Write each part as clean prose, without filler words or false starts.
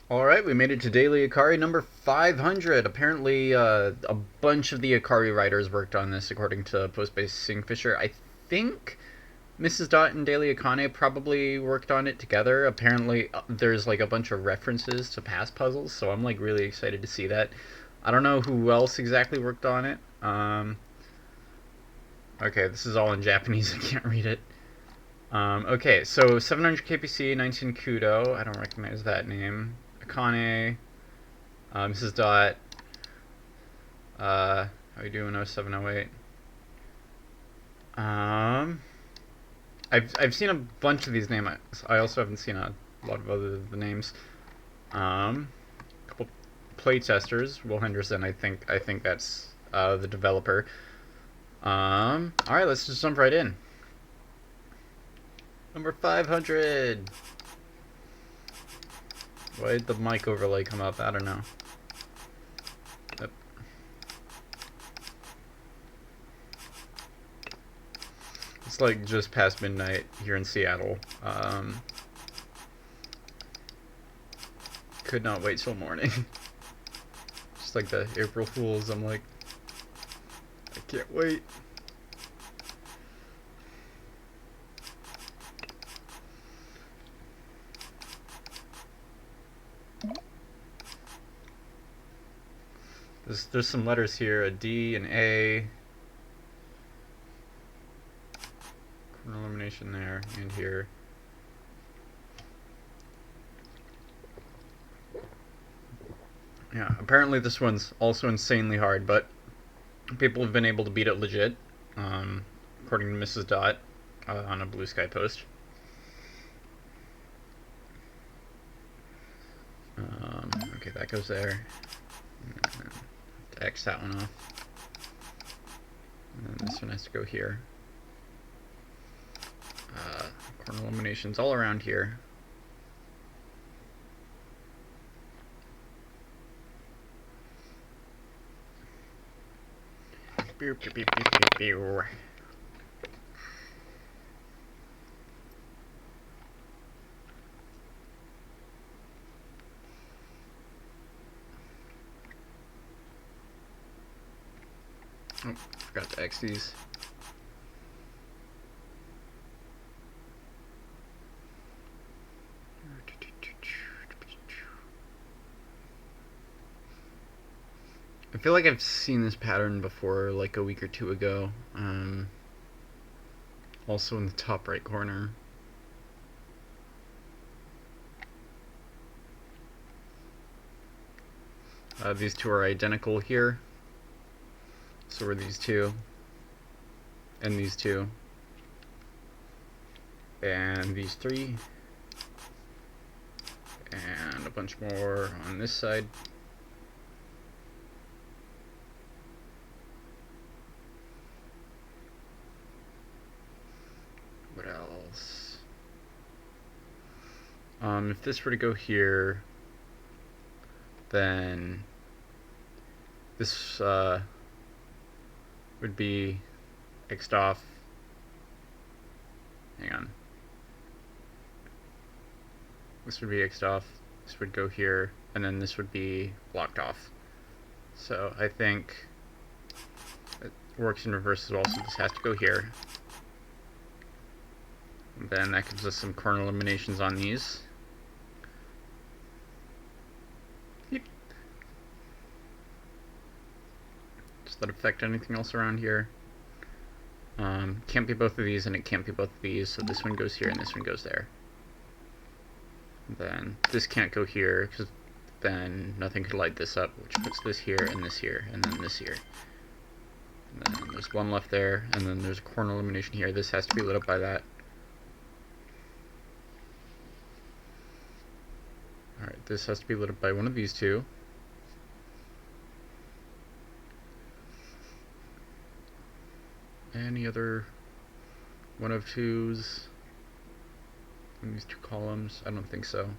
Alright, we made it to Daily Akari number 500. Apparently, a bunch of the Akari writers worked on this, according to Postbase Fisher. I think Mrs. Dot and Daily Akane probably worked on it together. Apparently, there's like a bunch of references to past puzzles, so I'm like really excited to see that. I don't know who else exactly worked on it. Okay, this is all in Japanese. I can't read it. Okay, so 700 KPC, 19 Kudo. I don't recognize that name. Akane, Mrs. Dot. How you doing? 0708. Um, I've seen a bunch of these names. I also haven't seen a lot of other the names. A couple play testers. Will Henderson. I think that's the developer. All right, let's just jump right in. Number 500. Why did the mic overlay come up? I don't know. Yep. It's like just past midnight here in Seattle. Could not wait till morning. Just like the April Fools, I'm like, I can't wait. There's some letters here, a D, an A. Corner elimination there and here. Yeah, apparently this one's also insanely hard, but people have been able to beat it legit, according to Mrs. Dot on a Blue Sky post. Okay, that goes there. X that one off. And this one has to go here. Corner eliminations all around here. Pew, pew, pew, pew, pew, pew. Oh, forgot to X these. I feel like I've seen this pattern before, like a week or two ago. Also in the top right corner. These two are identical here. So are these two. And these two. And these three. And a bunch more on this side. What else? If this were to go here, then this would be X'd off. Hang on. This would be X'd off. This would go here, and then this would be blocked off. So I think it works in reverse as well, so this has to go here. And then that gives us some corner eliminations on these. Yep. Does that affect anything else around here? Can't be both of these, and it can't be both of these, so this one goes here and this one goes there. Then this can't go here, because then nothing could light this up, which puts this here, and then this here. And then there's one left there, and then there's a corner elimination here. This has to be lit up by that. Alright, this has to be lit up by one of these two. Any other one of twos in these two columns? I don't think so.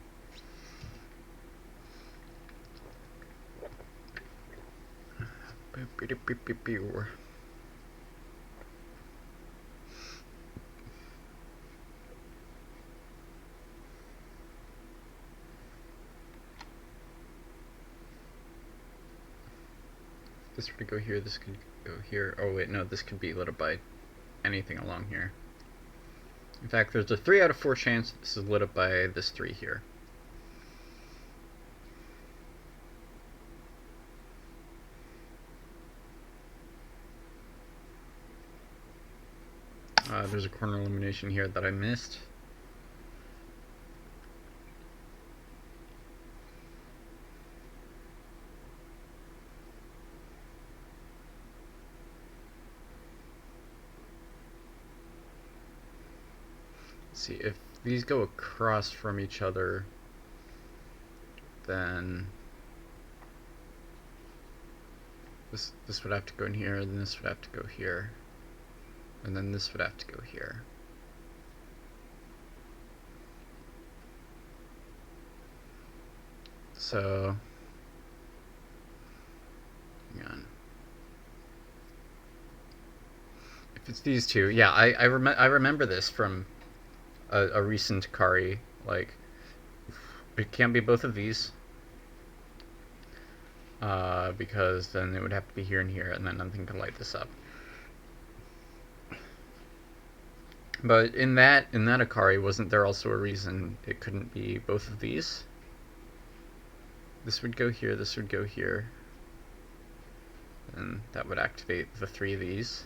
this would go here, this could go here. Oh wait, no, this could be lit up by anything along here. In fact, there's a 3 out of 4 chance this is lit up by this 3 here. There's a corner illumination here that I missed. Let's see, if these go across from each other, then this would have to go in here, and this would have to go here. And then this would have to go here. So, hang on. If it's these two, yeah, I remember this from a recent Akari. Like, it can't be both of these. Because then it would have to be here and here, and then nothing can light this up. But in that Akari, wasn't there also a reason it couldn't be both of these? This would go here, this would go here. And that would activate the 3 of these.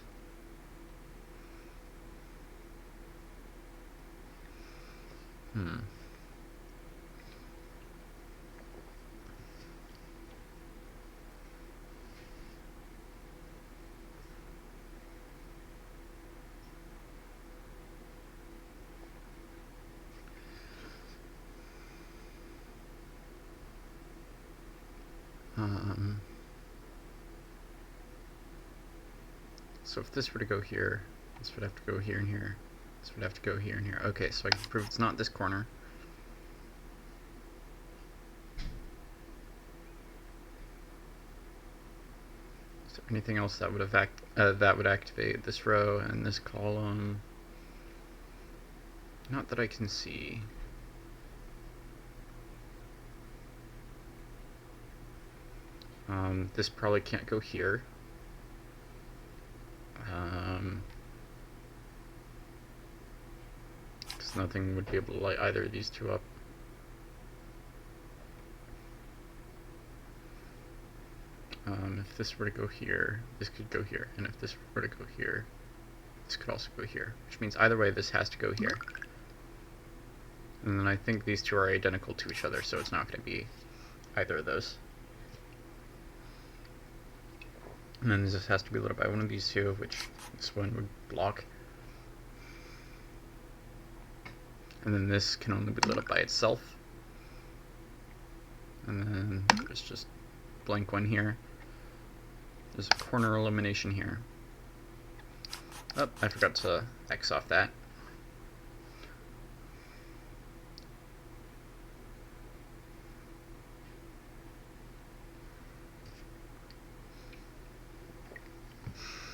So if this were to go here, this would have to go here and here. This would have to go here and here. Okay, so I can prove it's not this corner. Is there anything else that would activate this row and this column? Not that I can see. This probably can't go here. Because nothing would be able to light either of these two up. If this were to go here, this could go here, and if this were to go here, this could also go here, which means either way this has to go here. And then I think these two are identical to each other, so it's not going to be either of those. And then this has to be lit up by one of these two, which this one would block. And then this can only be lit up by itself. And then there's just blank one here. There's a corner illumination here. Oh, I forgot to X off that.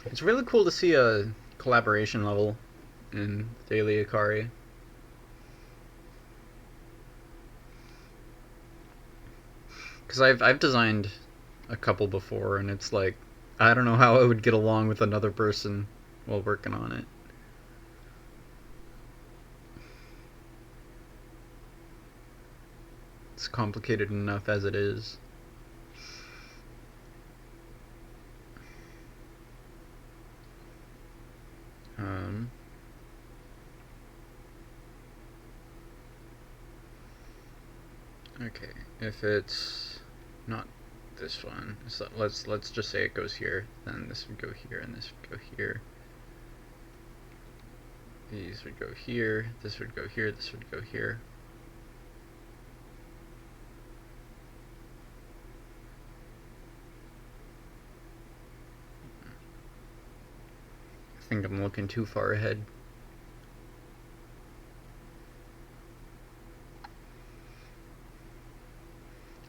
It's really cool to see a collaboration level in Daily Akari. Because I've designed a couple before, and it's like, I don't know how I would get along with another person while working on it. It's complicated enough as it is. Okay, if it's not this one, so let's just say it goes here, then this would go here, and this would go here. These would go here, this would go here, this would go here. I think I'm looking too far ahead.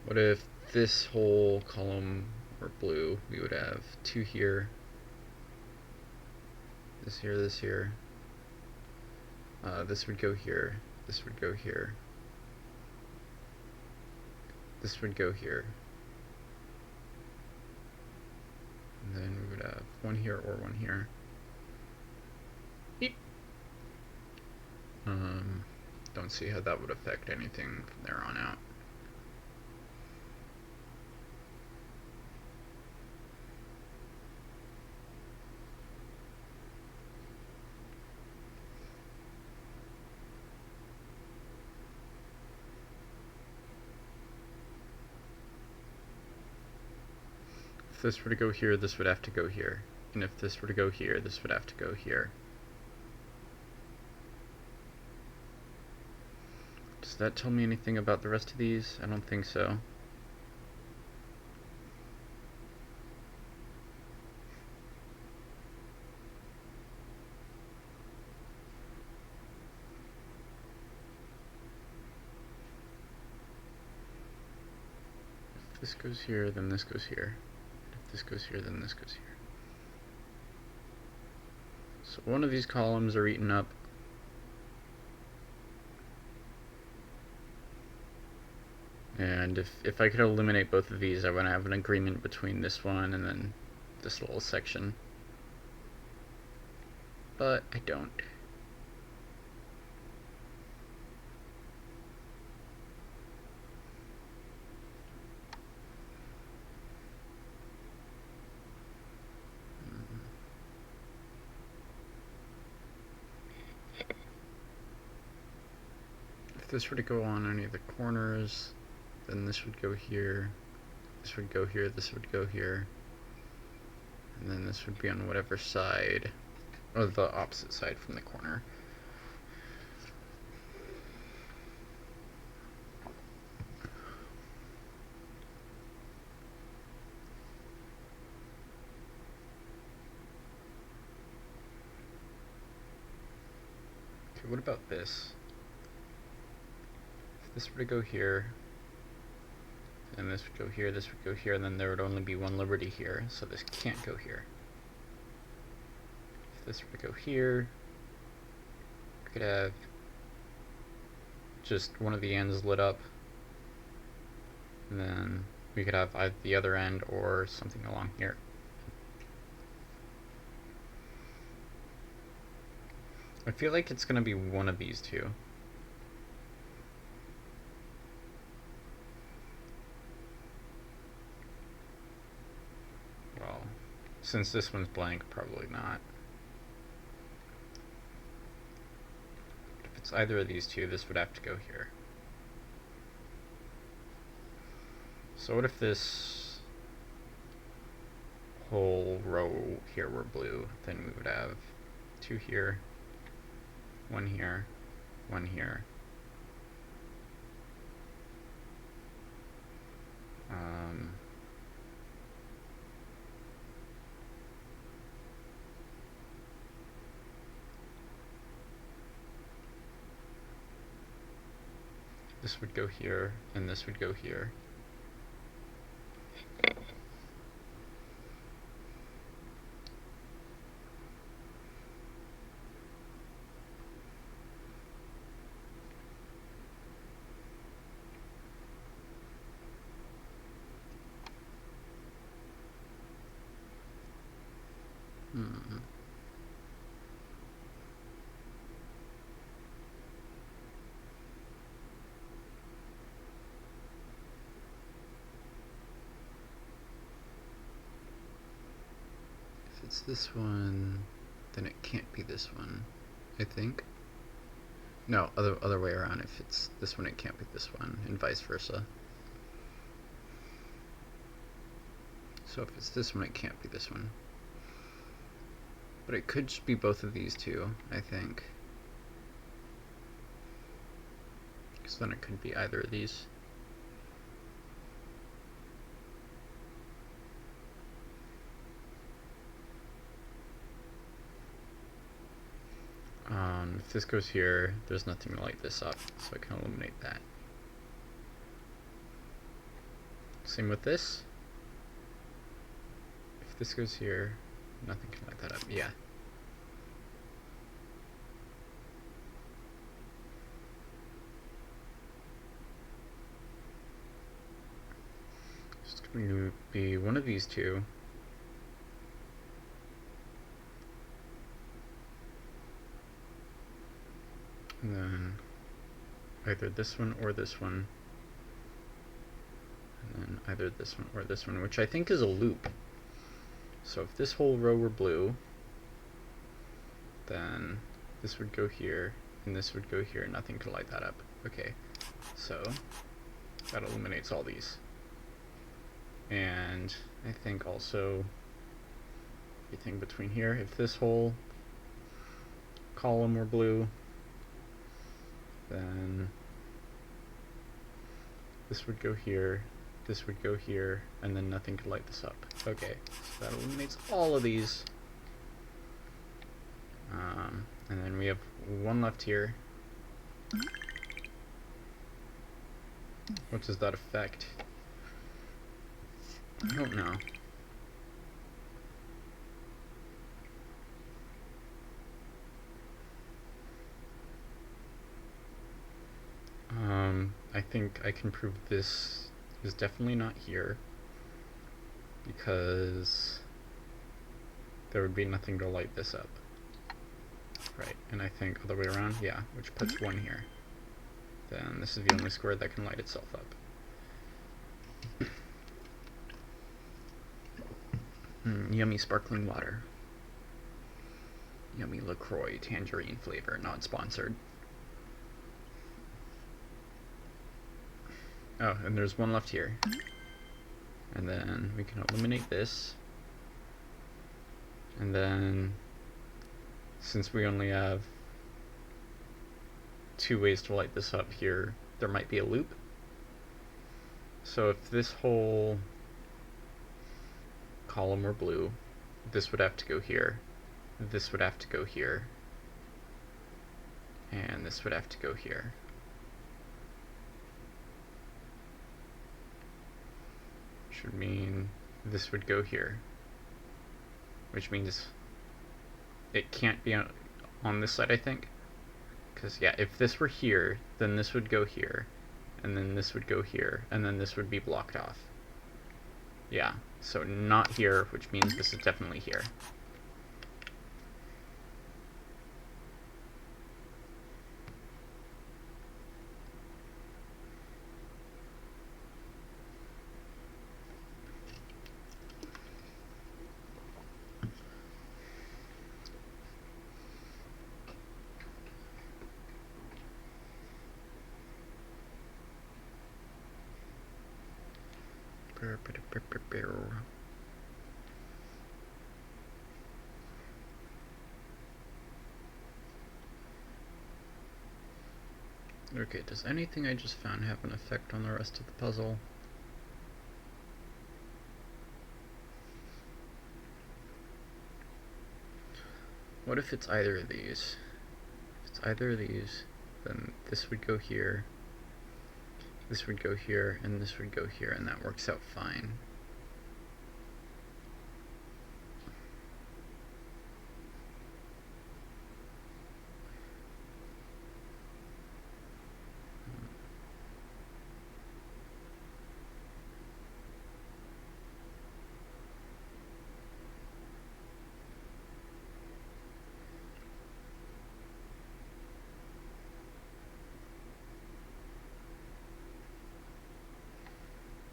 What if this whole column were blue? We would have 2 here, this here, this here. This would go here, this would go here. This would go here. And then we would have one here or one here. Beep. Don't see how that would affect anything from there on out. If this were to go here, this would have to go here. And if this were to go here, this would have to go here. Does that tell me anything about the rest of these? I don't think so. If this goes here, then this goes here. If this goes here, then this goes here. So one of these columns are eaten up. And if I could eliminate both of these, I would have an agreement between this one and then this little section. But I don't. If this were to go on any of the corners, then this would go here, this would go here, this would go here, and then this would be on whatever side, or the opposite side from the corner. Okay, what about this? If this were to go here, and this would go here, this would go here, and then there would only be one liberty here, so this can't go here. If this were to go here, we could have just one of the ends lit up, and then we could have either the other end or something along here. I feel like it's going to be one of these two. Well, since this one's blank, probably not. If it's either of these two, this would have to go here. So what if this whole row here were blue? Then we would have two here, one here, one here. This would go here, and this would go here. If it's this one, then it can't be this one, I think. No, other way around. If it's this one, it can't be this one, and vice versa. So if it's this one, it can't be this one. But it could just be both of these two, I think. Because then it could be either of these. If this goes here, there's nothing to light this up, so I can eliminate that. Same with this. If this goes here, nothing can light that up. Yeah. It's going to be one of these two. And then either this one or this one. And then either this one or this one, which I think is a loop. So if this whole row were blue, then this would go here, and this would go here, nothing could light that up. Okay, so that eliminates all these. And I think also everything between here, if this whole column were blue, then this would go here, this would go here, and then nothing could light this up. Okay, so that eliminates all of these. And then we have one left here. What does that affect? I don't know. I think I can prove this is definitely not here, because there would be nothing to light this up. Right, and I think other way around, yeah, which puts 1 here. Then this is the only square that can light itself up. Yummy sparkling water. Yummy LaCroix tangerine flavor, not sponsored. Oh, and there's one left here. And then we can eliminate this. And then, since we only have 2 ways to light this up here, there might be a loop. So if this whole column were blue, this would have to go here, this would have to go here, and this would have to go here. Which would mean this would go here. Which means it can't be on this side, I think. Because, yeah, if this were here, then this would go here, and then this would go here, and then this would be blocked off. Yeah, so not here, which means this is definitely here. Okay, does anything I just found have an effect on the rest of the puzzle? What if it's either of these? If it's either of these, then this would go here, this would go here, and this would go here, and that works out fine.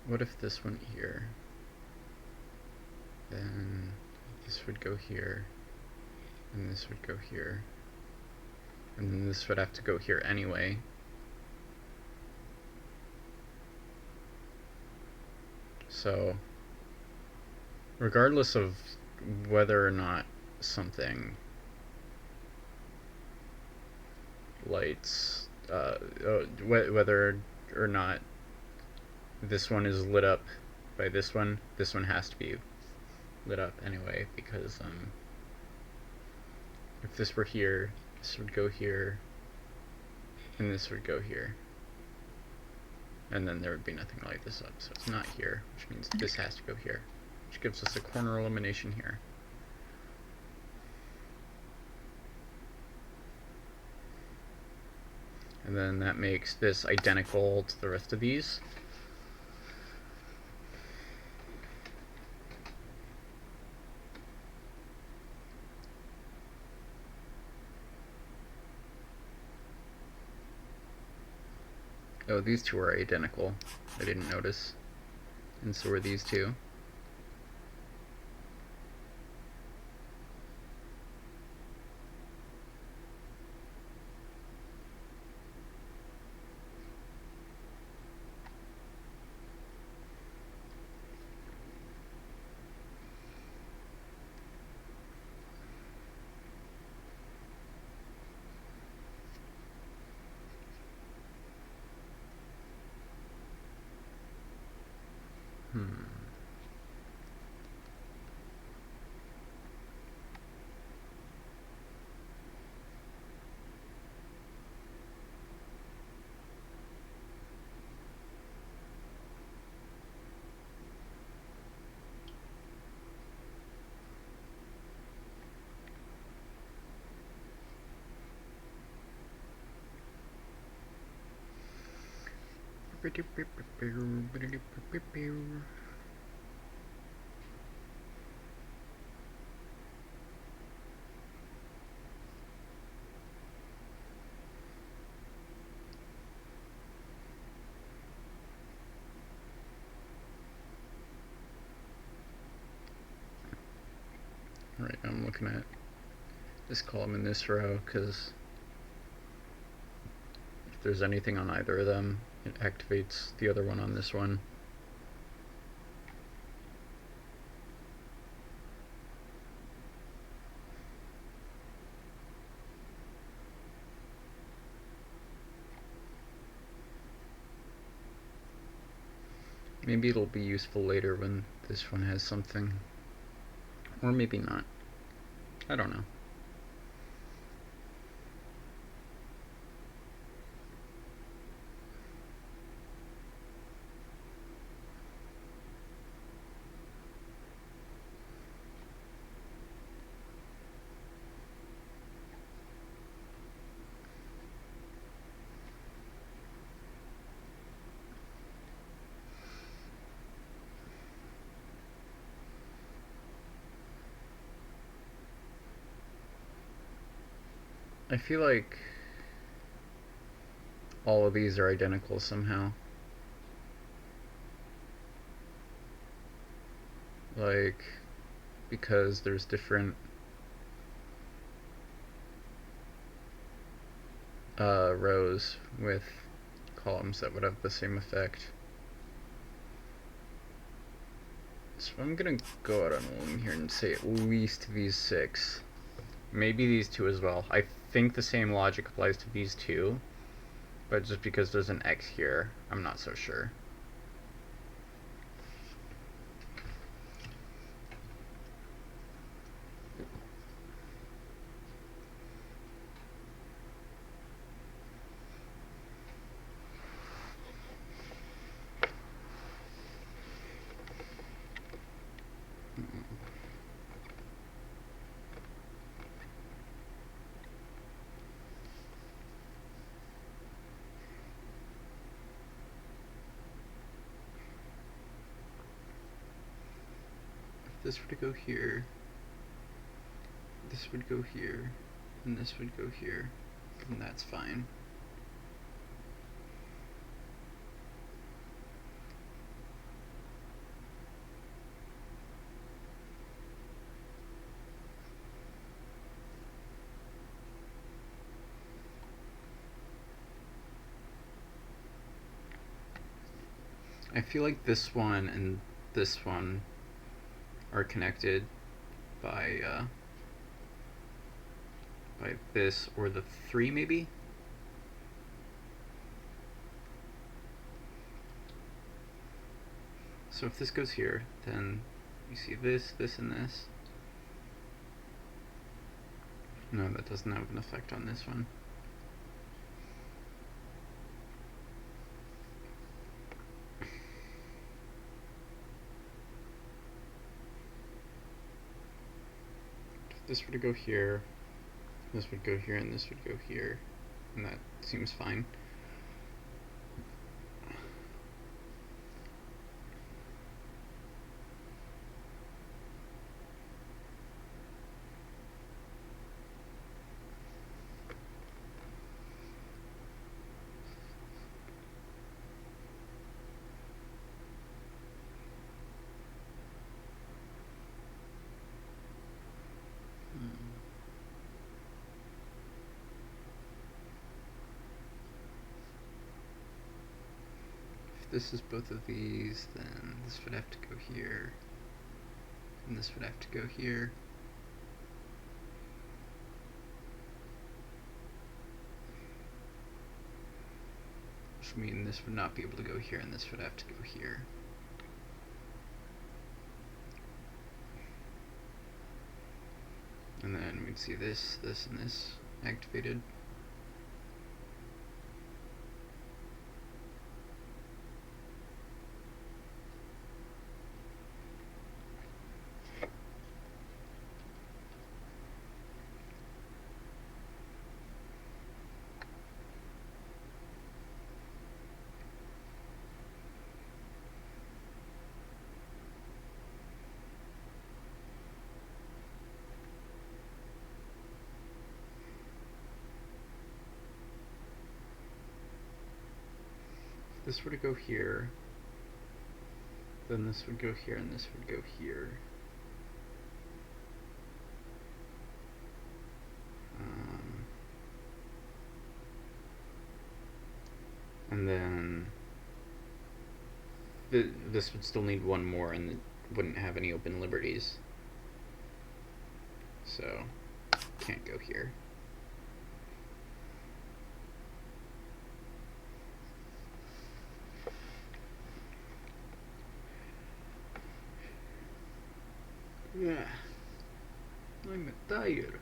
What if this went here? Then this would go here, and this would go here, and then this would have to go here anyway. So, regardless of whether or not something lights, whether or not this one is lit up by this one has to be lit up anyway, because if this were here, this would go here, and this would go here, and then there would be nothing to light this up. So it's not here, which means this has to go here, which gives us a corner elimination here. And then that makes this identical to the rest of these. Oh, these two are identical. I didn't notice. And so are these two. Right, I'm looking at this column in this row because if there's anything on either of them, it activates the other one on this one. Maybe it'll be useful later when this one has something. Or maybe not. I don't know. I feel like all of these are identical somehow. Like, because there's different rows with columns that would have the same effect. So I'm gonna go out on a limb here and say at least these 6. Maybe these 2 as well. I think the same logic applies to these 2, but just because there's an X here, I'm not so sure. This would go here, this would go here, and this would go here, and that's fine. I feel like this one and this one are connected by this or the 3 maybe? So if this goes here, then you see this, this, and this. No, that doesn't have an effect on this one. If this were to go here, this would go here, and this would go here, and that seems fine. this is both of these, then this would have to go here, and this would have to go here. Which would mean this would not be able to go here, and this would have to go here. And then we'd see this, this, and this activated. This were to go here, then this would go here, and this would go here. And then this would still need one more, and it wouldn't have any open liberties. So, can't go here. Yeah, I'm tired.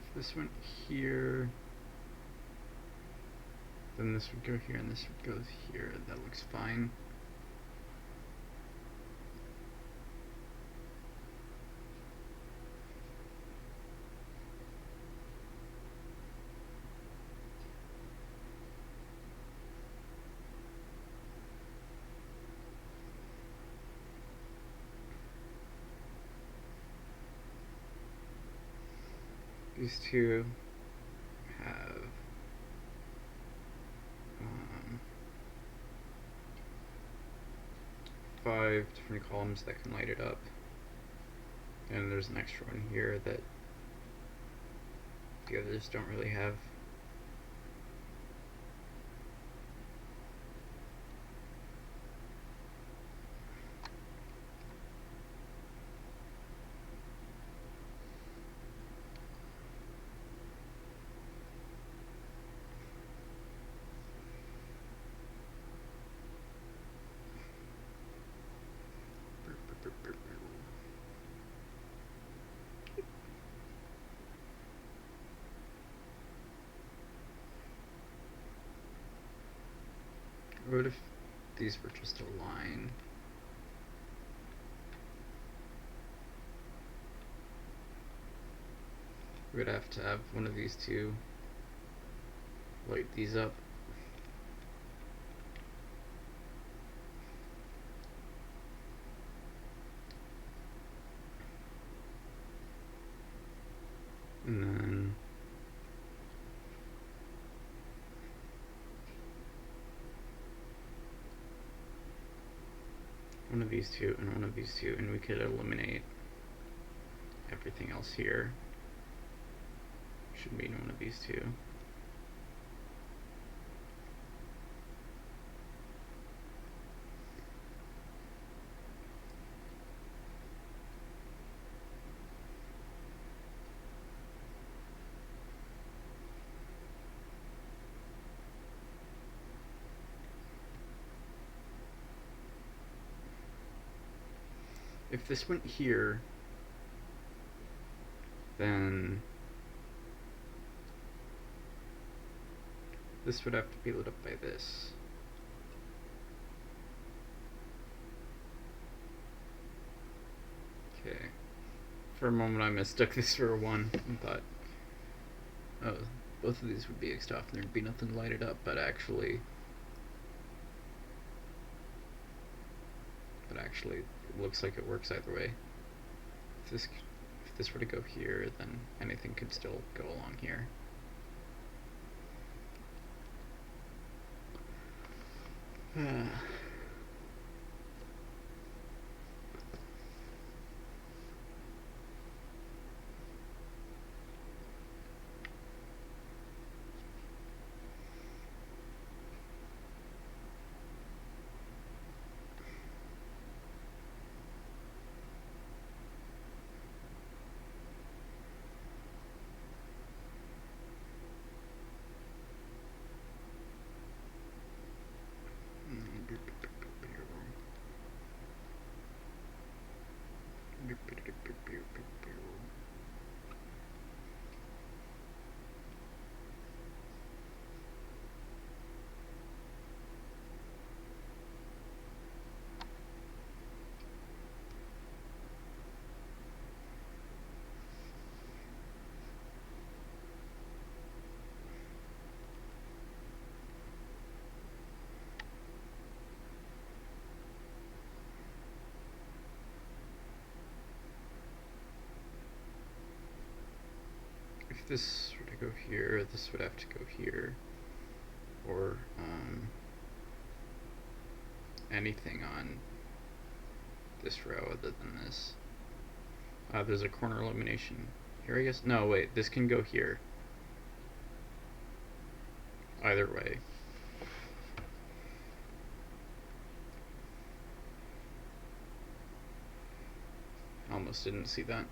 If this went here, then this would go here, and this would go here. That looks fine. These two have 5 different columns that can light it up, and there's an extra one here that the others don't really have. What if these were just a line? We would have to have one of these two light these up. And then one of these two and one of these two, and we could eliminate everything else here. Should be one of these two. If this went here, then this would have to be lit up by this. Okay. For a moment I mistook this for a 1 and thought, oh, both of these would be X'd off and there'd be nothing lighted up, but actually it looks like it works either way. If this were to go here, then anything could still go along here. If this were to go here, this would have to go here, or anything on this row other than this. There's a corner illumination here, I guess. No, wait, this can go here. Either way. Almost didn't see that.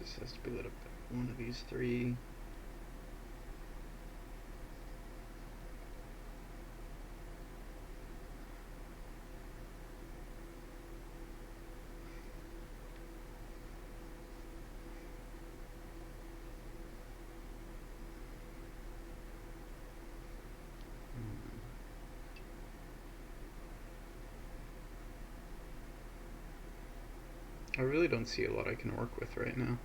This has to be lit up by one of these three. I really don't see a lot I can work with right now.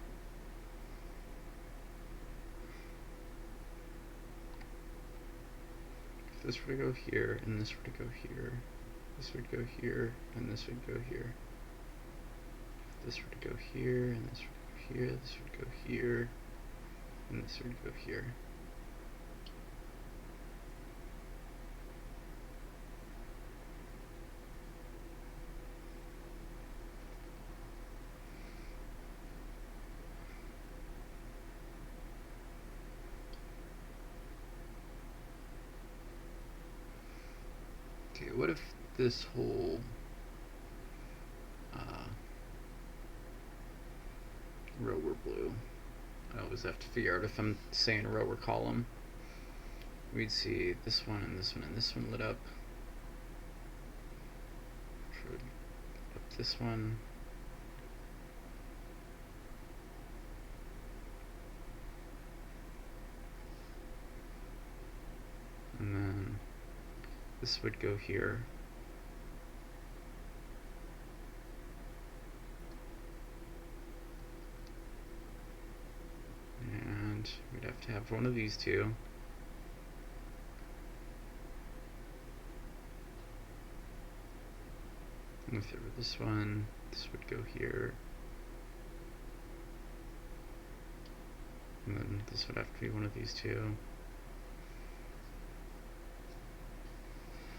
If this were to go here, and this were to go here, this would go here, and this would go here. If this were to go here, and this would go here, this would go here, and this would go here. Okay, what if this whole row were blue? I always have to figure out if I'm saying row or column. We'd see this one and this one and this one lit up. Up this one. And then this would go here. And we'd have to have one of these two. And if it were this one, this would go here. And then this would have to be one of these two.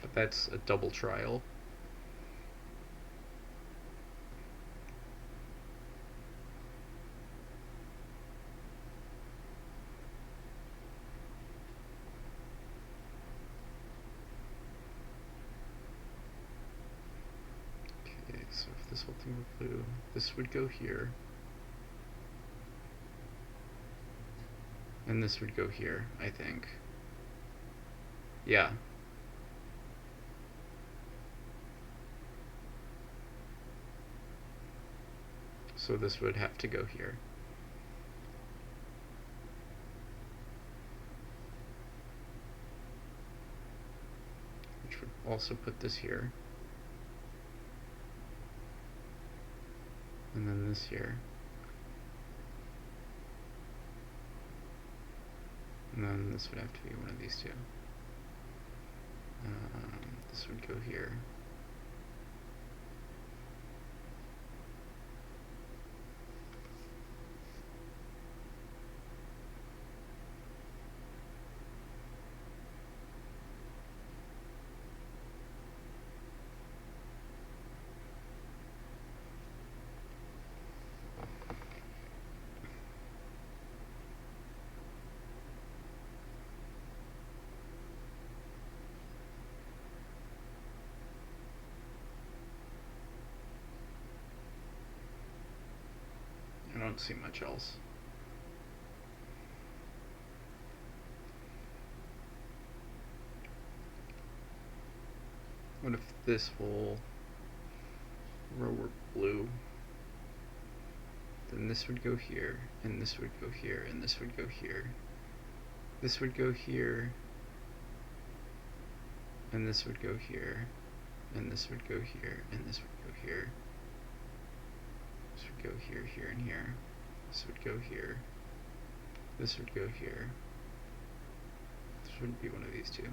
But that's a double trial. Okay, so if this whole thing were blue, this would go here. And this would go here, I think. Yeah. So this would have to go here. Which would also put this here. and then this here. And then this would have to be one of these two. This would go here. I don't see much else. What if this whole row were blue? Then this would go here, and this would go here, and this would go here. This would go here, and this would go here, and this would go here, and this would go here. This would go here, here, and here. This would go here. This would go here. This wouldn't be one of these two.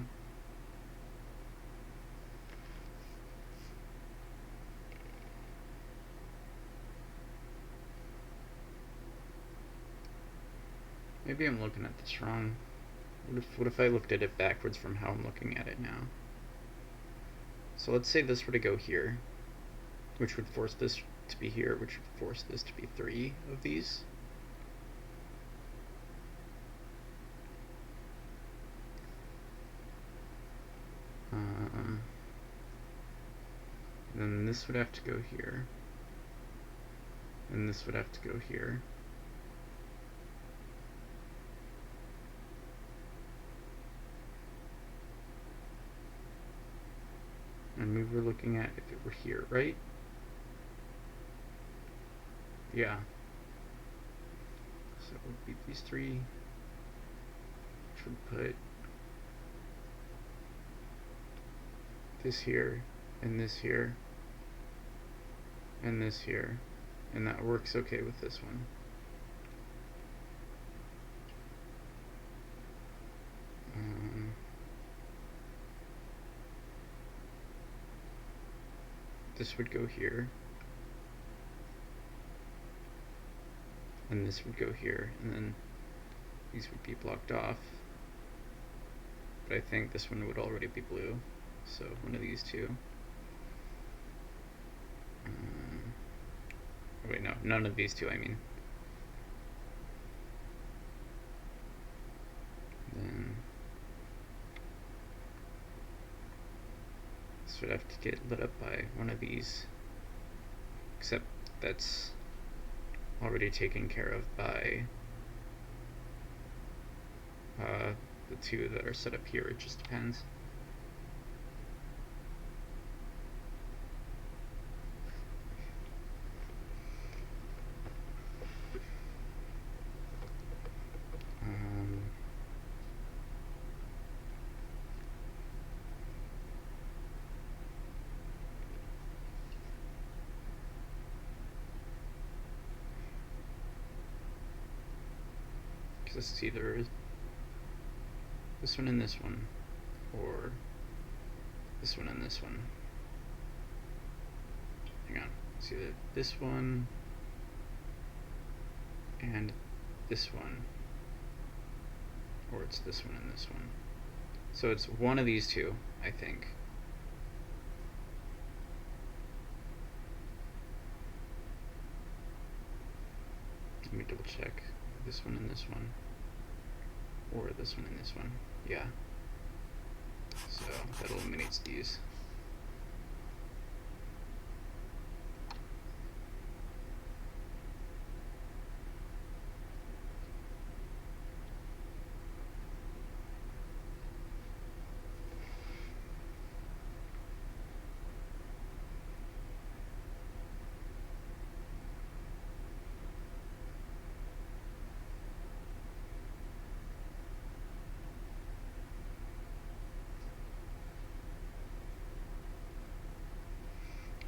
Maybe I'm looking at this wrong. What if I looked at it backwards from how I'm looking at it now? So let's say this were to go here, which would force this to be here, which would force this to be 3 of these. Then this would have to go here, and this would have to go here. And we were looking at if it were here, right? Yeah. So it would be these 3, which would put this here, and this here, and this here, and that works okay with this one. This would go here, and this would go here, and then these would be blocked off. But I think this one would already be blue, so one of these two. Wait, no, none of these two, I mean. Then this would have to get lit up by one of these, except that's already taken care of by the 2 that are set up here. It just depends. This is either this one and this one, or this one and this one. Hang on, it's either this one and this one, or it's this one and this one. So it's one of these two, I think. Let me double check. This one and this one, or this one and this one. Yeah. So that eliminates these.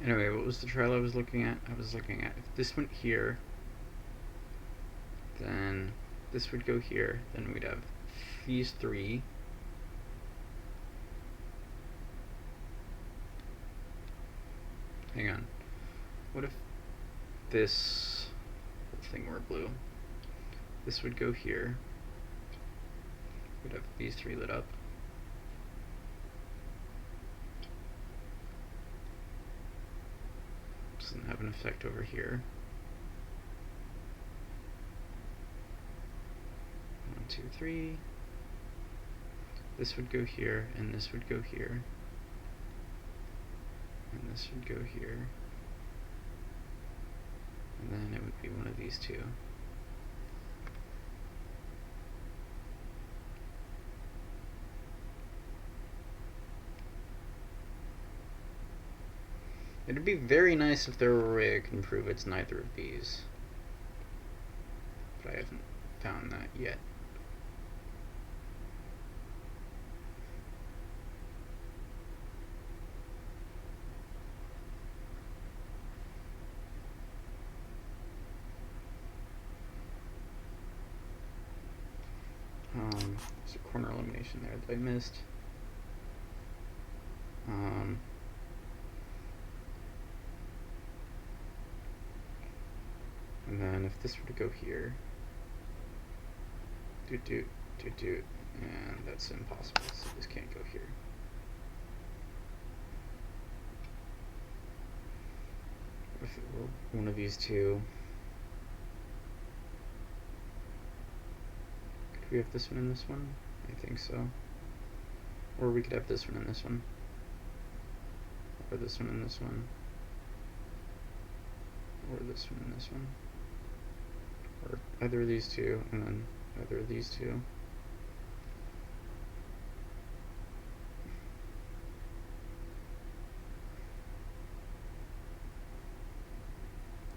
Anyway, what was the trail I was looking at? I was looking at, if this went here, then this would go here, then we'd have these three. Hang on. What if this thing were blue? This would go here. We'd have these three lit up. Doesn't have an effect over here. 1, 2, 3. This would go here, and this would go here. And this would go here. And then it would be one of these two. It'd be very nice if there were a way I can prove it's neither of these. But I haven't found that yet. There's a corner elimination there that I missed. And then if this were to go here, and that's impossible, so this can't go here. If it were one of these two, could we have this one and this one? I think so. Or we could have this one and this one. Or this one and this one. Or this one and this one. Or either of these two, and then either of these two.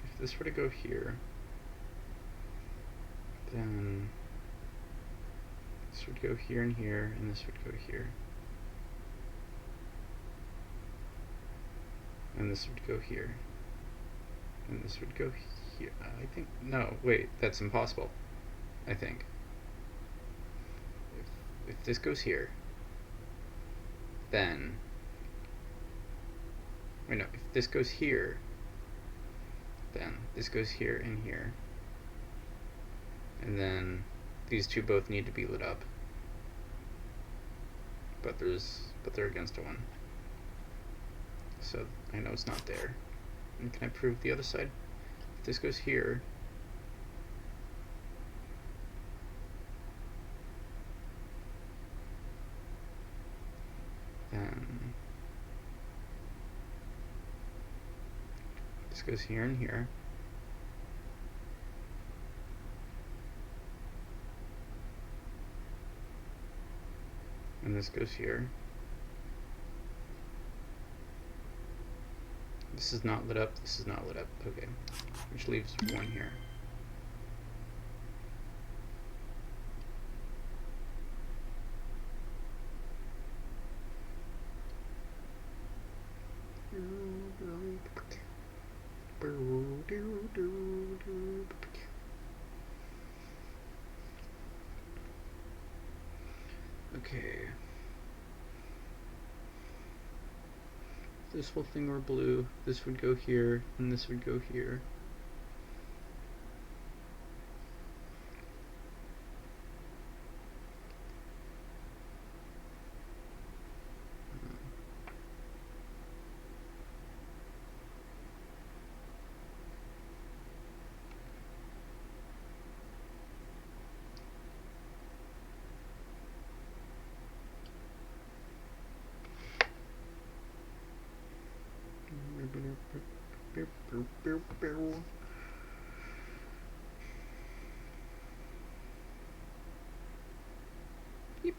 If this were to go here, then this would go here and here, and this would go here. And this would go here. And this would go here. I think, no, wait, that's impossible, I think. If this goes here, then, wait, no, if this goes here, then this goes here and here. And then these two both need to be lit up. But they're against one. So I know it's not there. And can I prove the other side? If this goes here, then this goes here and here. And this goes here. This is not lit up, this is not lit up. Okay. Which leaves one here. Okay. If this whole thing were blue, this would go here, and this would go here. Yep.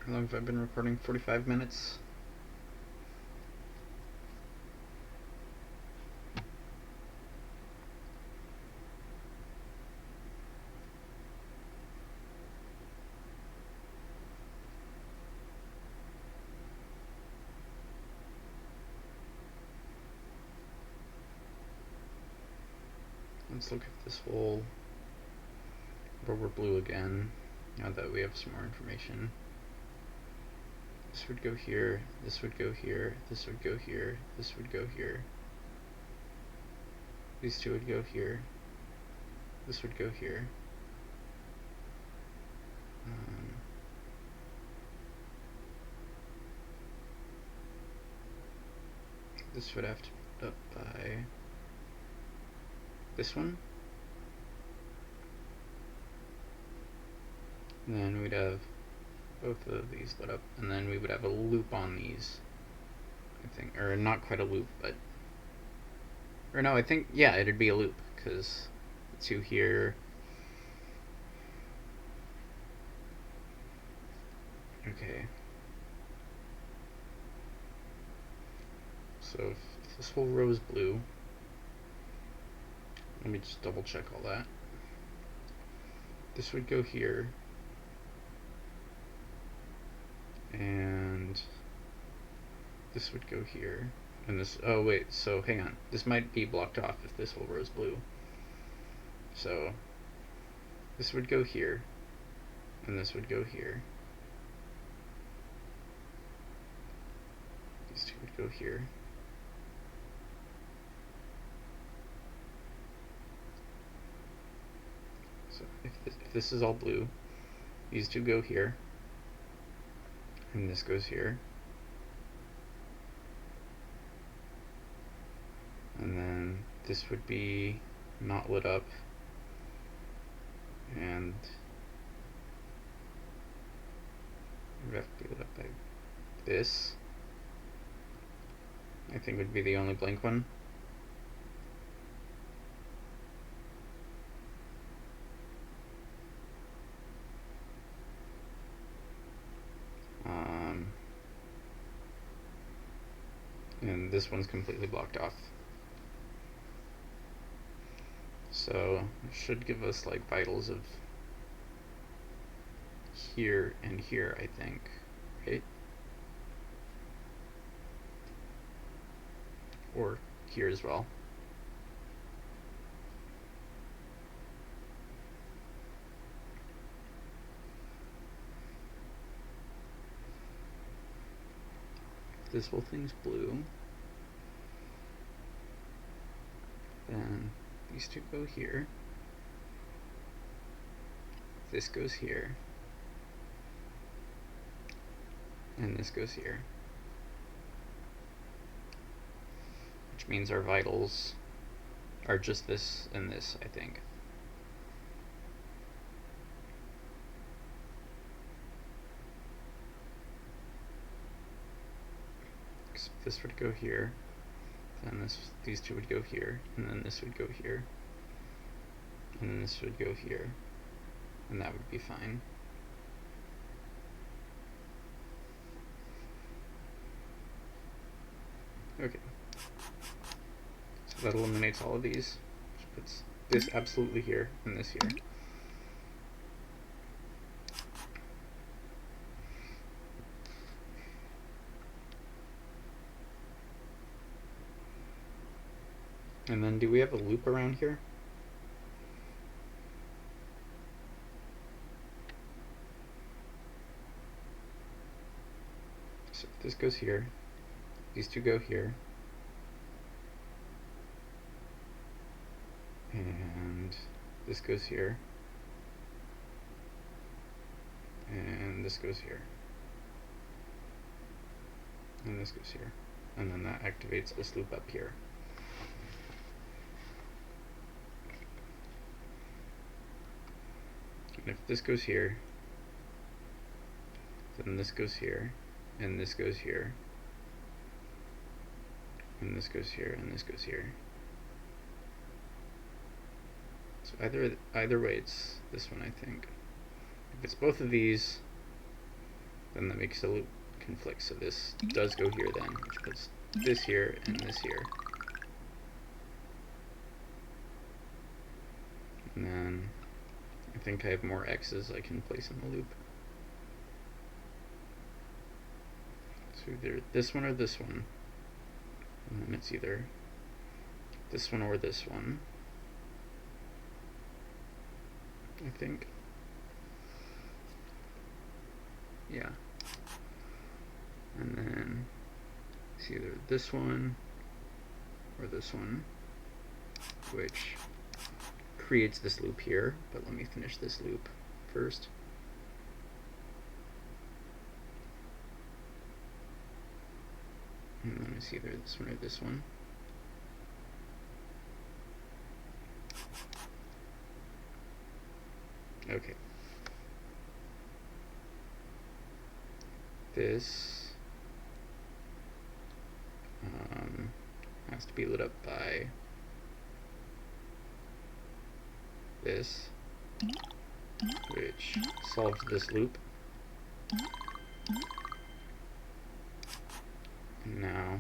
How long have I been recording? 45 minutes. let's look at this whole rubber blue again, now that we have some more information. This would go here, this would go here, this would go here, this would go here. These two would go here, this would go here. This would have to be up by this one. And then we'd have both of these lit up, and then we would have a loop on these, I think, or not quite a loop, but, or no, I think, yeah, it'd be a loop, because the two here, okay, so if this whole row is blue, let me just double check all that. This would go here, and this would go here, and this, oh wait, so hang on, this might be blocked off if this whole row is blue. So this would go here, and this would go here. These two would go here. So if this is all blue, these two go here, and this goes here. And then this would be not lit up, and it would have to be lit up by this. I think would be the only blank one. And this one's completely blocked off. So it should give us like vitals of here and here, I think, right? Or here as well. This whole thing's blue. Then these two go here. This goes here. And this goes here. Which means our vitals are just this and this, I think. So this would go here, then these two would go here, and then this would go here, and then this would go here, and that would be fine. Okay, so that eliminates all of these, which puts this absolutely here and this here. And then do we have a loop around here? So if this goes here, these two go here, and this goes here, and this goes here, and this goes here, and then that activates this loop up here. And if this goes here, then this goes here, and this goes here, and this goes here, and this goes here. So either way, it's this one, I think. If it's both of these, then that makes the loop conflict. So this does go here then, which puts this here and this here. And then I think I have more X's I can place in the loop. So either this one or this one. And then it's either this one or this one. I think. Yeah. And then it's either this one or this one, which creates this loop here, but let me finish this loop first. And then it's either this one or this one. Okay. This has to be lit up by this, which solves this loop. And now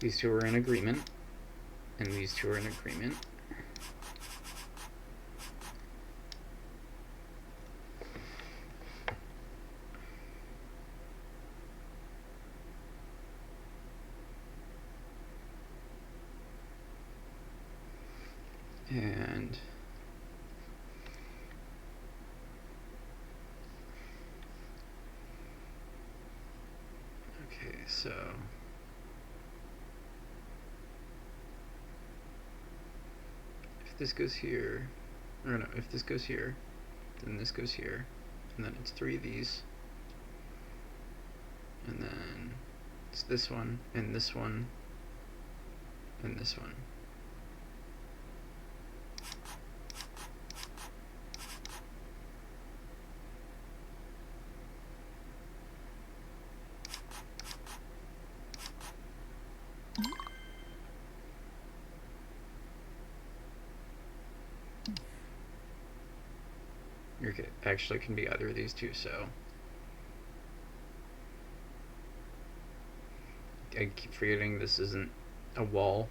these two are in agreement, and these two are in agreement. And okay, so if this goes here, or no, if this goes here, then this goes here, and then it's three of these, and then it's this one, and this one, and this one. Okay, actually can be either of these two, so I keep forgetting this isn't a wall.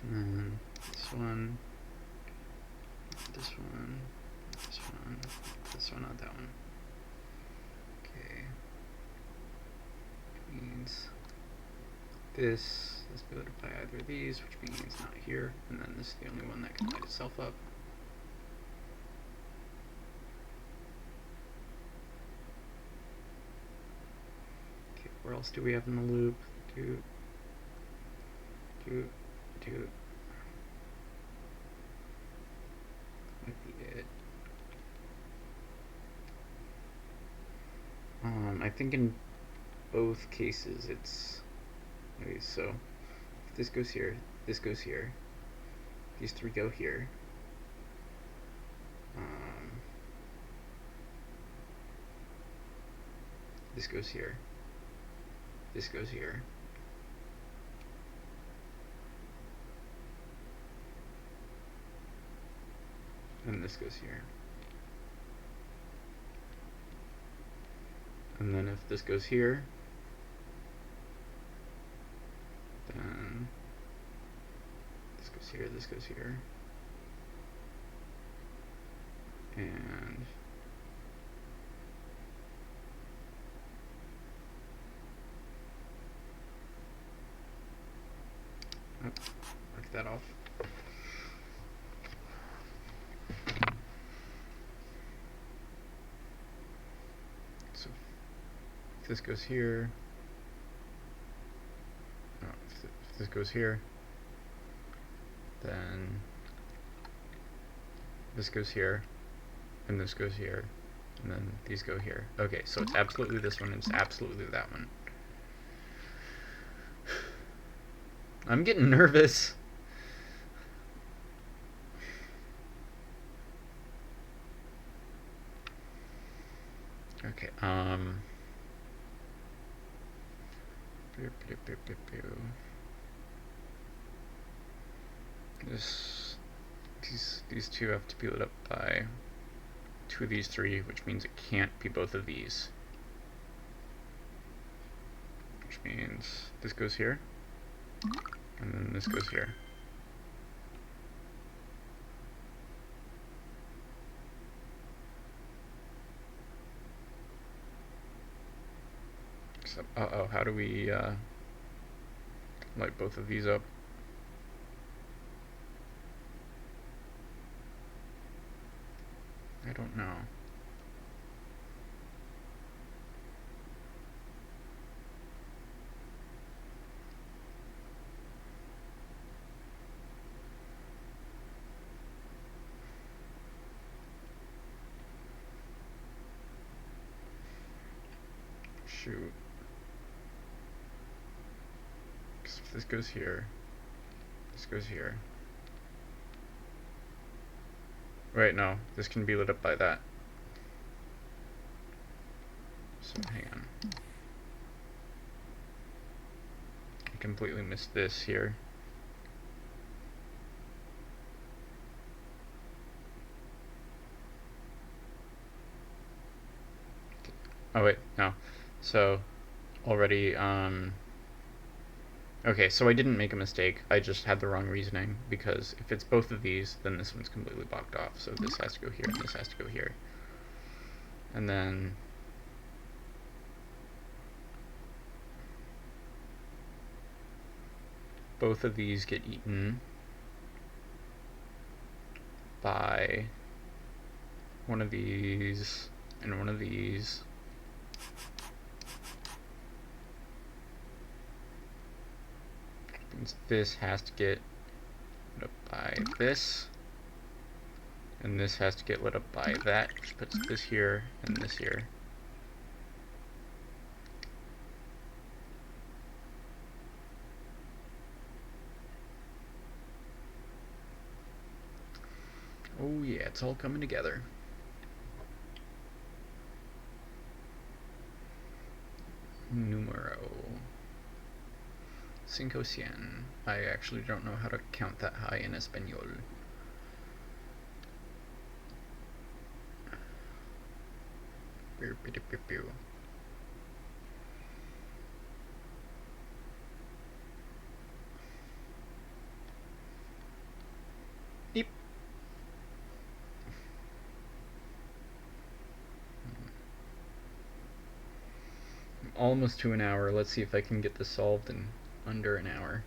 And then this one, this one, this one, this one, not that one. Okay. Means this is built by either of these, which means not here, and then this is the only one that can light itself up. Okay, where else do we have in the loop? Do. Might be it. I think in both cases it's okay, so if this goes here, this goes here, these three go here. This goes here, this goes here, and this goes here. And then if this goes here, then this goes here, this goes here, and mark that off. So if this goes here, if this goes here, then this goes here, and this goes here, and then these go here. Okay, so it's absolutely this one, and it's absolutely that one. I'm getting nervous. Okay, these two have to be lit up by two of these three, which means it can't be both of these. Which means this goes here, and then this goes here. So, how do we light both of these up? I don't know. Shoot. 'Cause if this goes here, this goes here. Wait, no. This can be lit up by that. So hang on. I completely missed this here. Oh wait, no. So already okay, so I didn't make a mistake. I just had the wrong reasoning, because if it's both of these, then this one's completely blocked off. So this has to go here and this has to go here. And then both of these get eaten by one of these and one of these. Means this has to get lit up by this, and this has to get lit up by that, which puts this here and this here. Oh yeah, it's all coming together. Numero 500. I actually don't know how to count that high in Espanol. Beep. Almost to an hour. Let's see if I can get this solved in under an hour.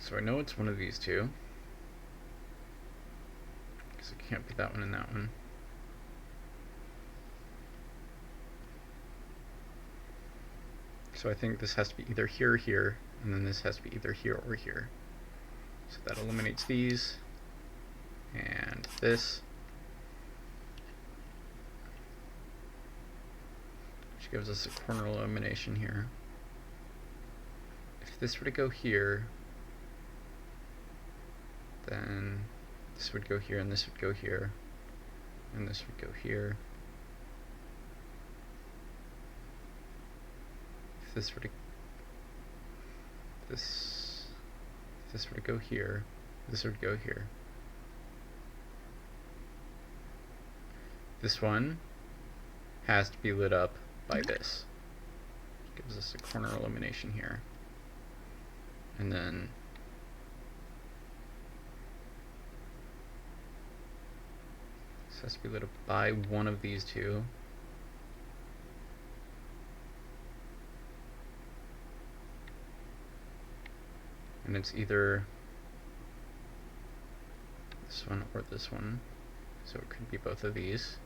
So I know it's one of these two, because it can't be that one and that one. So I think this has to be either here or here, and then this has to be either here or here. So that eliminates these, and this, which gives us a corner elimination here. If this were to go here, then this would go here, and this would go here, and this would go here. If this were to this were to go here, this would go here. This one has to be lit up by this. Gives us a corner elimination here. And then this has to be lit up by one of these two. And it's either this one or this one. So it could be both of these.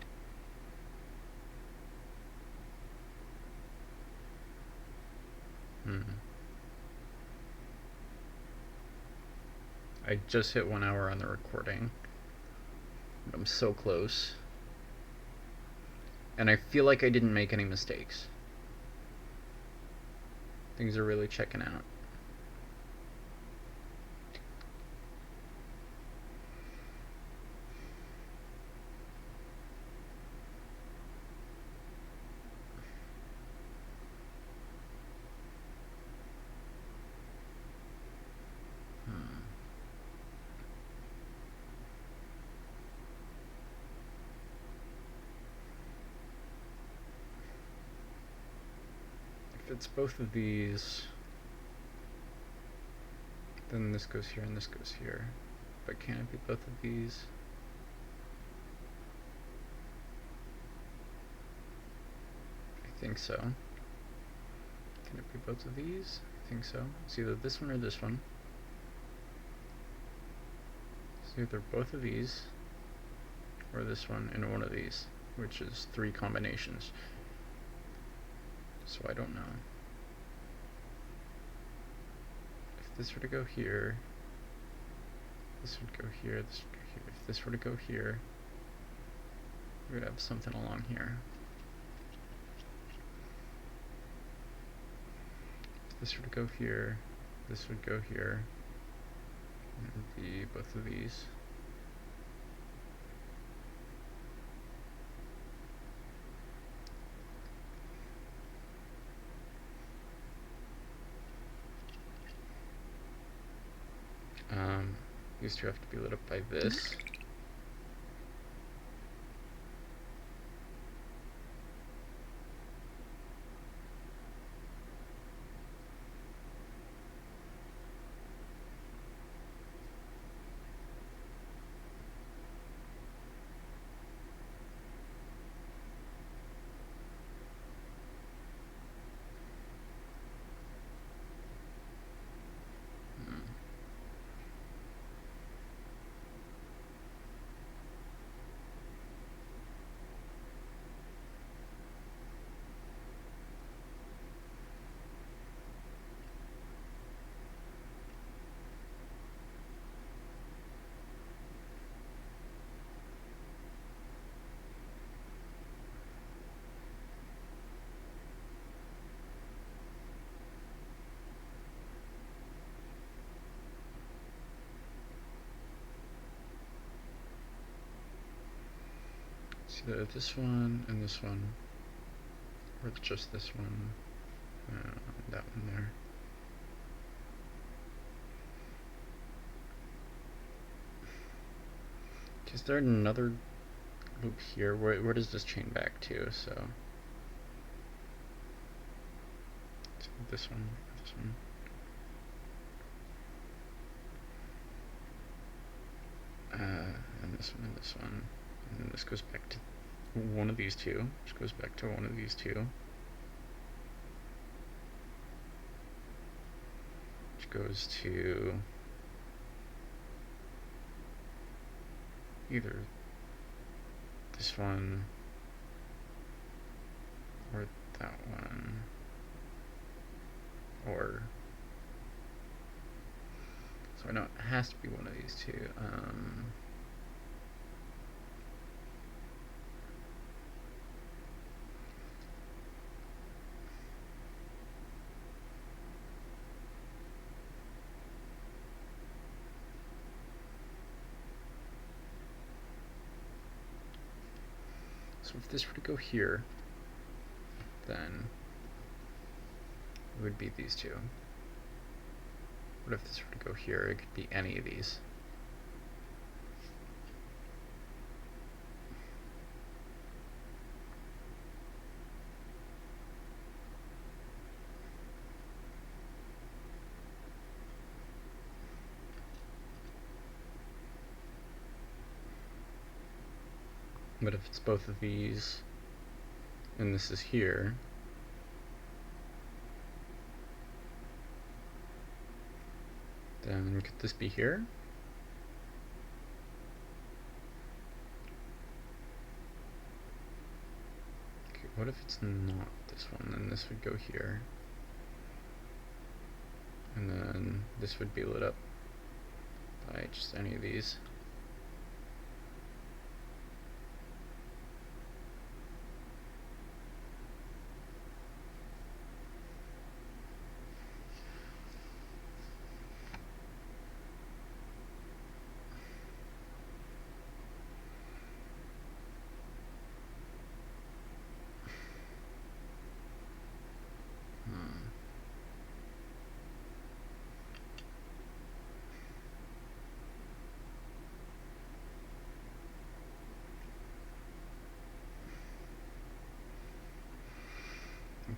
I just hit 1 hour on the recording. I'm so close. And I feel like I didn't make any mistakes. Things are really checking out. it's both of these, then this goes here and this goes here. But can it be both of these? I think so. Can it be both of these? I think so. It's either this one or this one. It's either both of these or this one and one of these, which is 3 combinations. So I don't know. If this were to go here, this would go here, this would go here. If this were to go here, we would have something along here. If this were to go here, this would go here. It would be both of these. These two have to be lit up by this. It's either this one and this one, or it's just this one, that one there. Is there another loop here? Where does this chain back to? So this one, this one. And this one, and this one. And then this goes back to one of these two, which goes back to one of these two, which goes to either this one or that one, or so I know it has to be one of these two. So if this were to go here, then it would be these two. What if this were to go here? It could be any of these. But if it's both of these, and this is here, then could this be here? Okay, what if it's not this one? Then this would go here, and then this would be lit up by just any of these.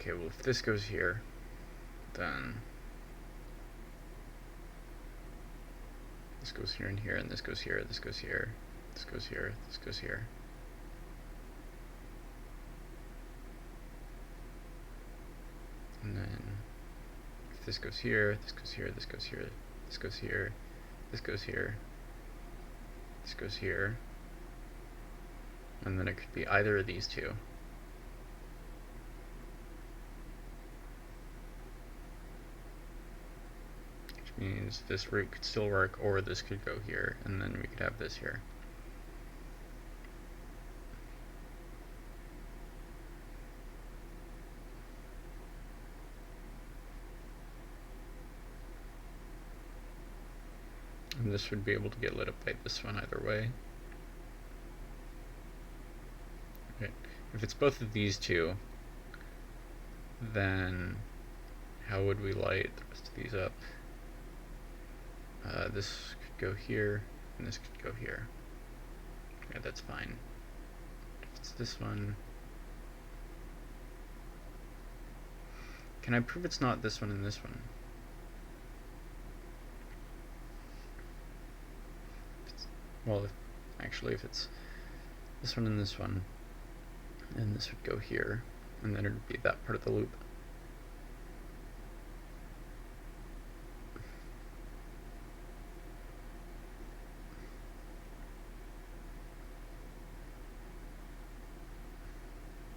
Okay, well, if this goes here, then this goes here and here, and this goes here, this goes here, this goes here, this goes here. And then if this goes here, this goes here, this goes here, this goes here, this goes here, this goes here, and then it could be either of these two. Which means this route could still work, or this could go here, and then we could have this here. And this would be able to get lit up by this one either way. Okay. If it's both of these two, then how would we light the rest of these up? This could go here, and this could go here. Yeah, that's fine. If it's this one, can I prove it's not this one and this one? Well, actually, if it's this one and this one, and this would go here, and then it would be that part of the loop.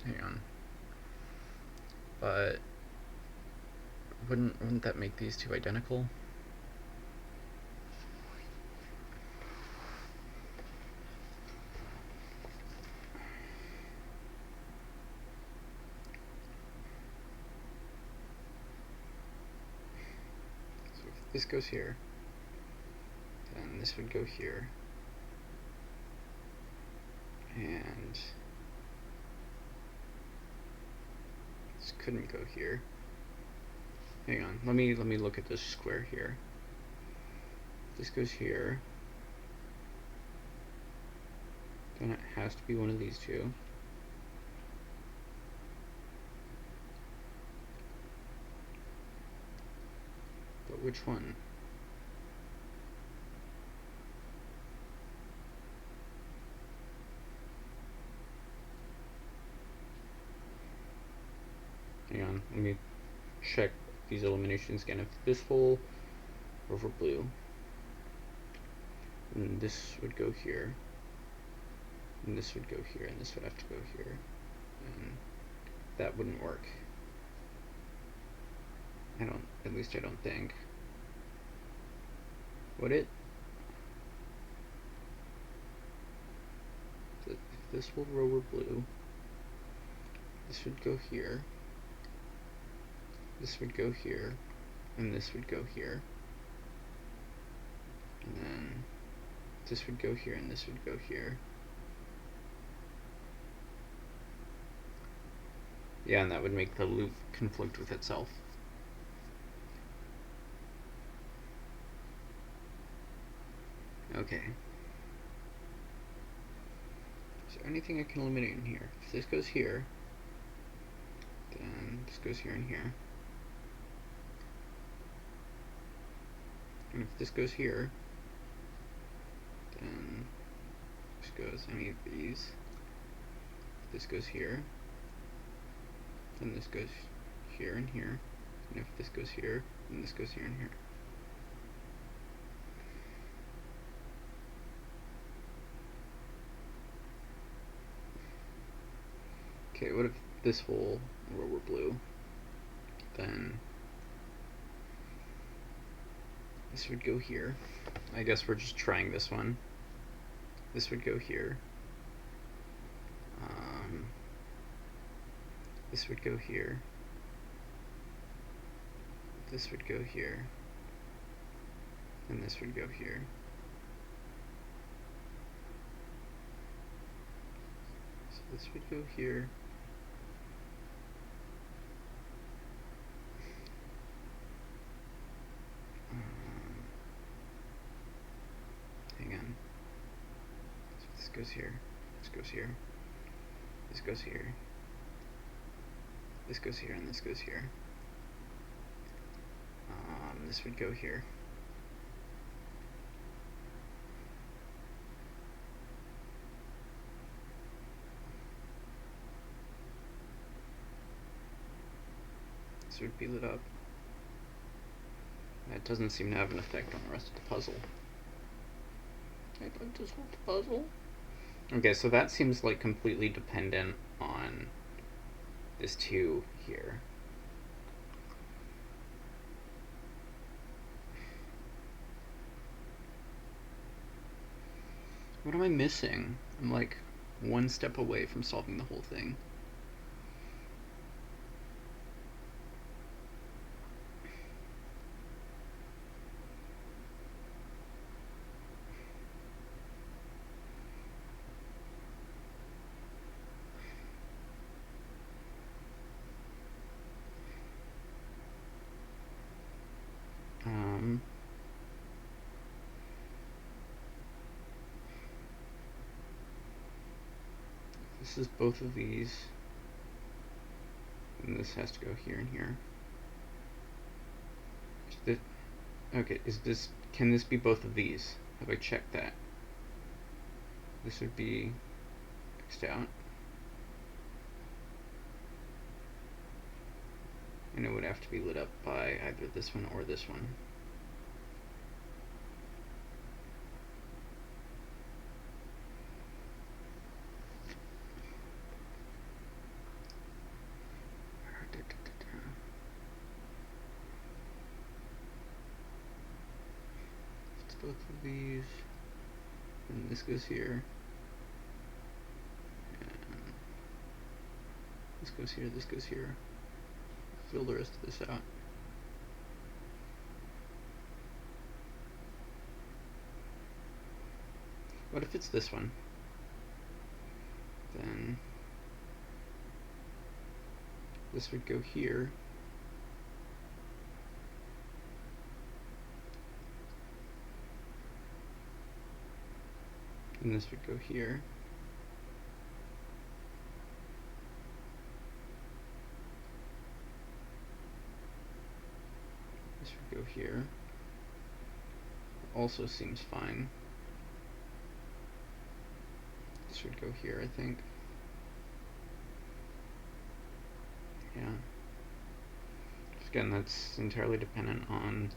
Hang on. But wouldn't that make these two identical? So if this goes here, then this would go here, and this couldn't go here. Hang on, let me look at this square here. This goes here, then it has to be one of these two. But which one? Hang on, let me check these eliminations again. If this hole over blue, and this would go here, and this would go here, and this would have to go here, and that wouldn't work. At least I don't think. Would it? So if this whole row were blue, this would go here, this would go here, and this would go here, and then this would go here, and this would go here. Yeah, and that would make the loop conflict with itself. Okay. Is there anything I can eliminate in here? If this goes here, then this goes here and here. And if this goes here, then this goes any of these. If this goes here, then this goes here and here. And if this goes here, then this goes here and here. Okay, what if this whole row were blue? Then this would go here. I guess we're just trying this one. This would go here. This would go here. This would go here. And this would go here. So this would go here. Hang on. So this goes here. This goes here. This goes here. This goes here and this goes here. This would go here. This would be lit up. That doesn't seem to have an effect on the rest of the puzzle. I'd like to solve the puzzle. Okay, so that seems like completely dependent on this 2 here. What am I missing? I'm like 1 step away from solving the whole thing. This is both of these, and this has to go here and here. Okay, can this be both of these? Have I checked that? This would be X'd out. And it would have to be lit up by either this one or this one. It's both of these. And this goes here. And this goes here, this goes here. Fill the rest of this out. What if it's this one? Then this would go here. And this would go here. This would go here. Also seems fine. This would go here, I think. Yeah. Again, that's entirely dependent on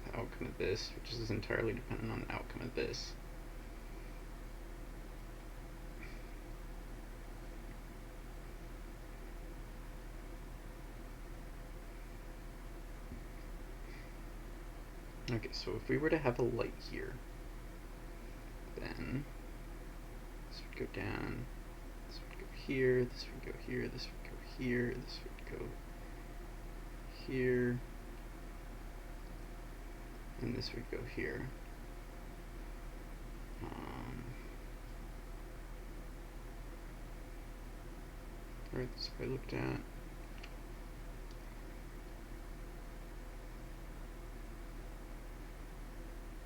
the outcome of this, which is entirely dependent on the outcome of this. Okay, so if we were to have a light here, then this would go down, this would go here, this would go here, this would go here, this would go here, and this would go here. Alright, this is what I looked at.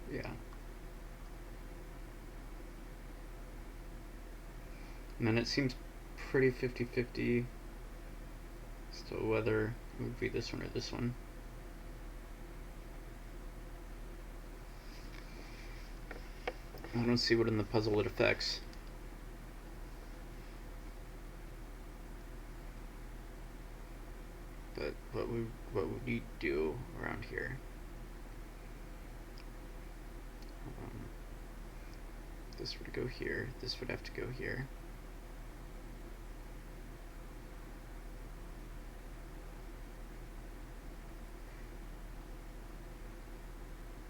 Yeah. And then it seems pretty 50-50 as to whether it would be this one or this one. I don't see what in the puzzle it affects. But what would we do around here? This would go here. This would have to go here.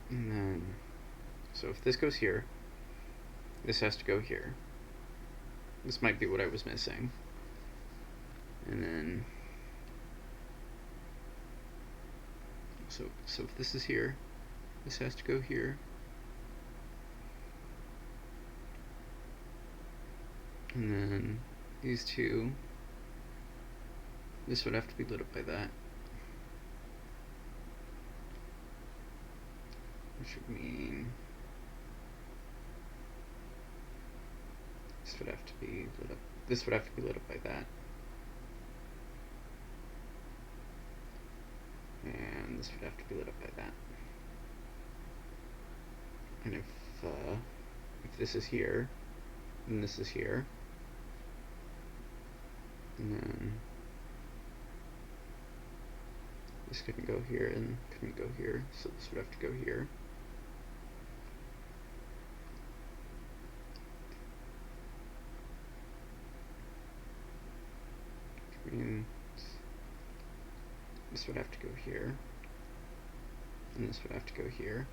And then, so if this goes here, this has to go here. This might be what I was missing. And then, so if this is here, this has to go here. And then these two, this would have to be lit up by that. Which would mean this would have to be lit up. This would have to be lit up by that. And this would have to be lit up by that. And if this is here, and this is here, and then this couldn't go here and couldn't go here, so this would have to go here. And this would have to go here, and this would have to go here.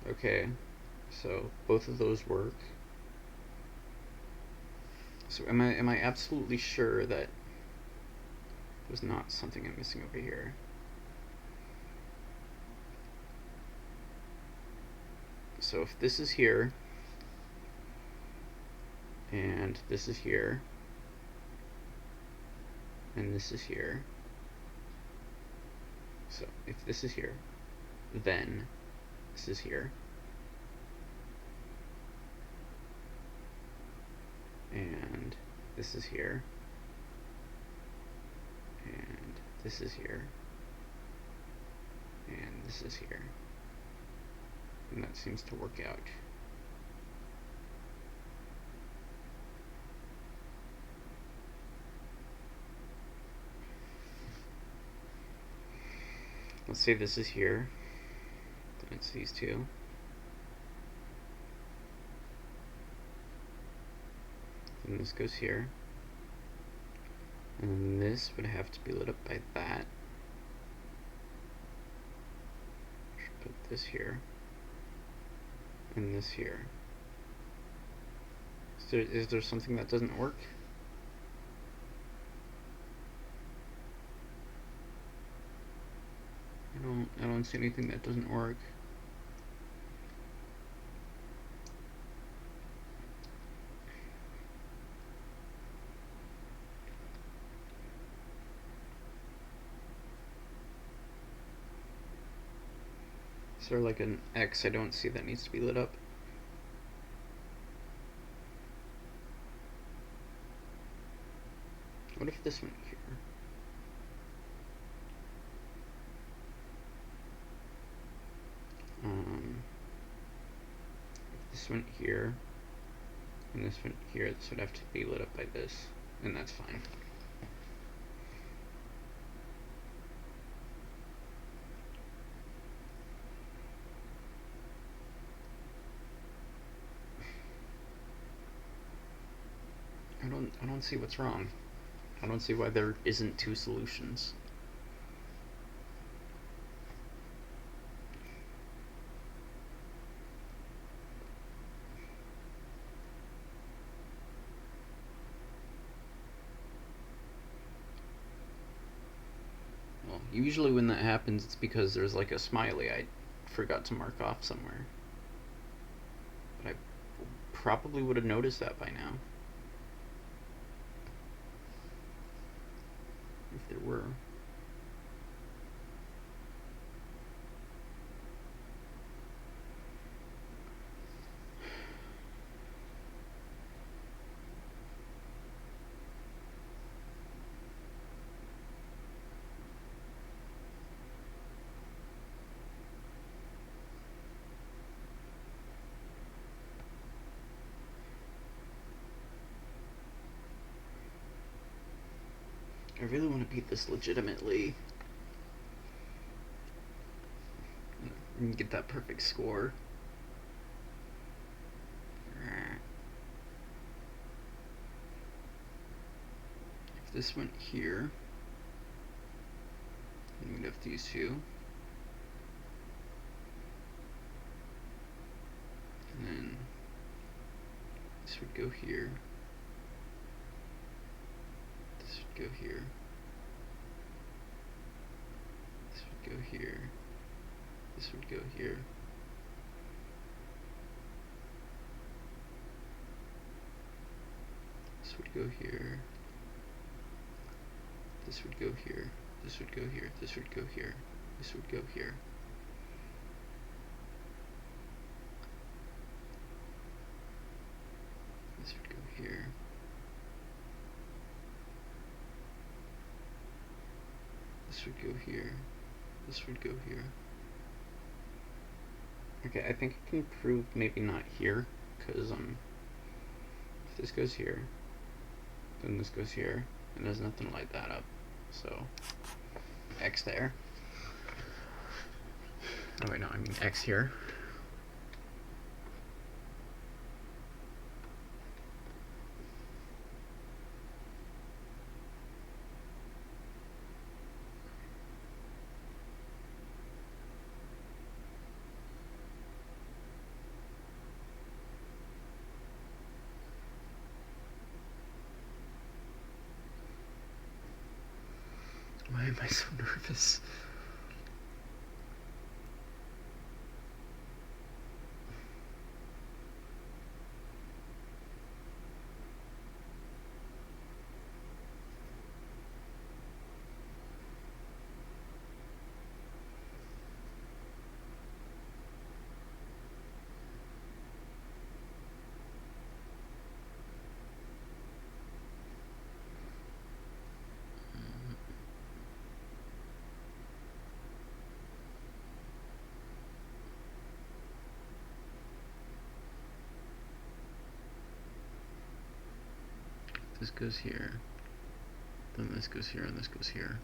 Okay, so both of those work. So am I absolutely sure that there's not something I'm missing over here? So if this is here, and this is here, and this is here, so if this is here, then this is here, and this is here, and this is here, and this is here, and that seems to work out. Let's say this is here, then it's these two. And this goes here. And this would have to be lit up by that. Should put this here. And this here. Is there something that doesn't work? I don't see anything that doesn't work. Is there like an X I don't see that needs to be lit up? What if this went here? If this went here, and this went here, this would have to be lit up by this, and that's fine. I don't see what's wrong. I don't see why there isn't two solutions. Well, usually when that happens, it's because there's like a smiley I forgot to mark off somewhere. But I probably would have noticed that by now. If there were. I really want to beat this legitimately and get that perfect score. If this went here, then we'd have these two. And then this would go here. This would go here. This would go here. This would go here. This would go here. This would go here. This would go here. This would go here. This would go here. This would go here. This this would go here. This would go here. Okay, I think I can prove maybe not here, because if this goes here, then this goes here, and there's nothing to light that up. So X there. Oh wait, no, I mean X here. Why am I so nervous? This goes here, then this goes here, and this goes here.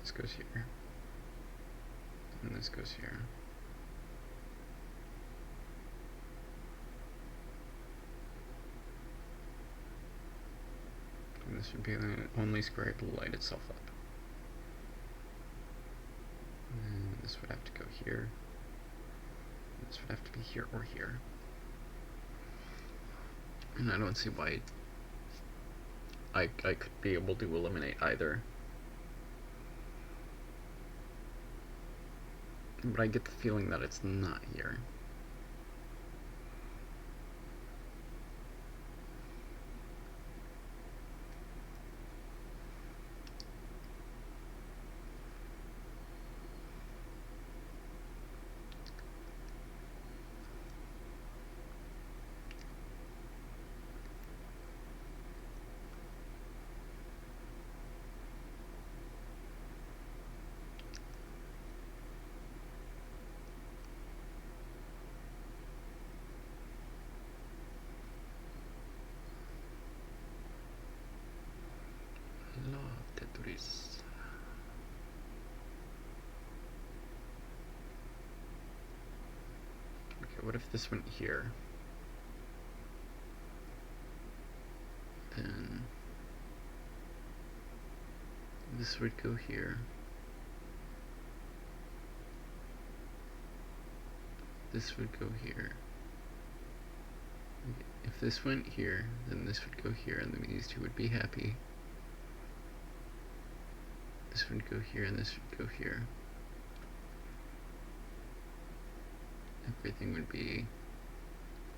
This goes here, and this goes here. And this would be the only square to light itself up. And this would have to go here. This would have to be here or here. And I don't see why I could be able to eliminate either. But I get the feeling that it's not here. Tetris. Okay, what if this went here? Then this would go here. This would go here. Okay, if this went here, then this would go here, and then these two would be happy. This would go here, and this would go here. Everything would be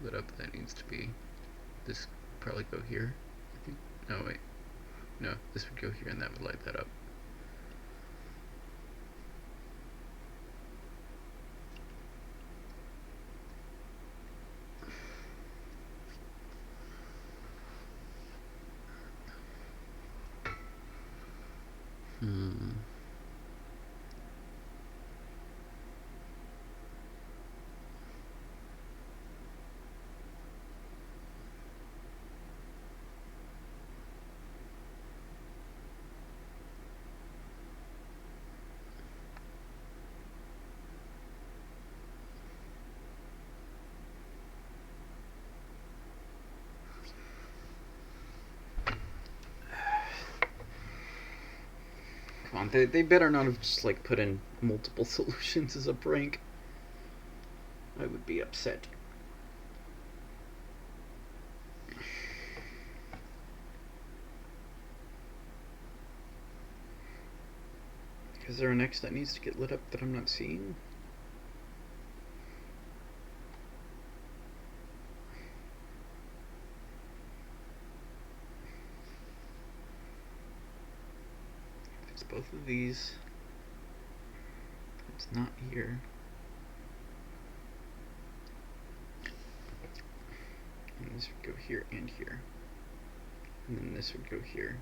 lit up that needs to be. This would probably go here, I think. No, wait. No, this would go here, and that would light that up. Come on, they better not have just like put in multiple solutions as a prank. I would be upset. Is there an X that needs to get lit up that I'm not seeing? If it's both of these, it's not here. And this would go here and here. And then this would go here.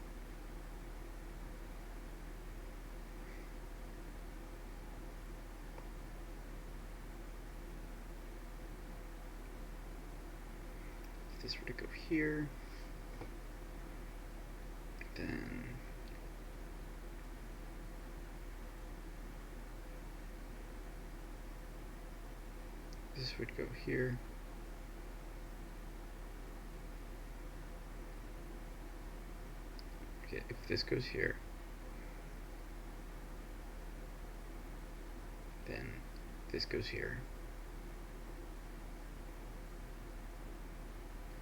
this were to go here, then this would go here. Okay, if this goes here, then this goes here,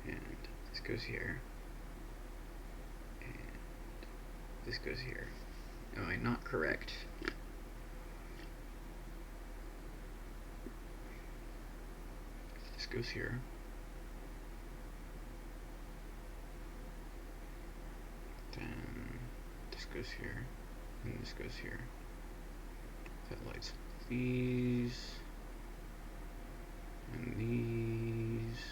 and this goes here, and this goes here. Am I not correct? This goes here. Then this goes here, and this goes here. That lights these, and these,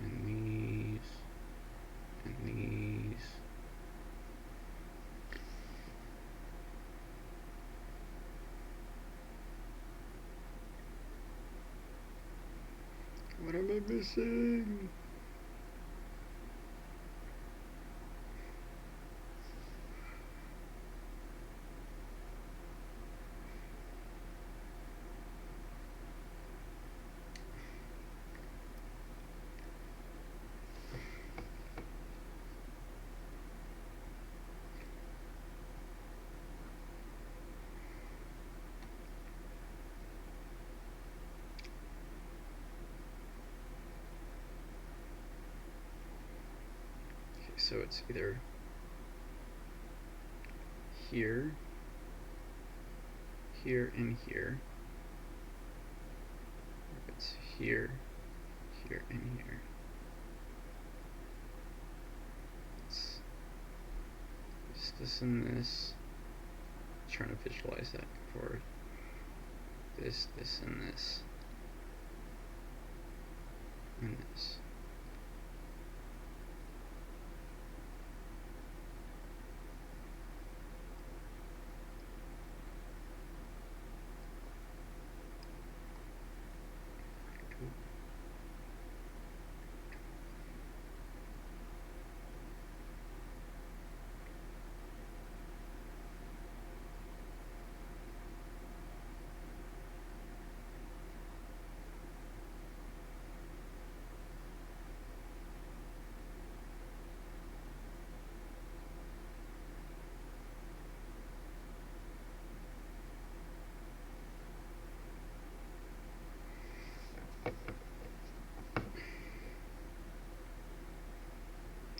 and these, and these. What am I missing? So it's either here, here, and here, or it's here, here, and here. It's this and this. I'm trying to visualize that for this, this, and this, and this.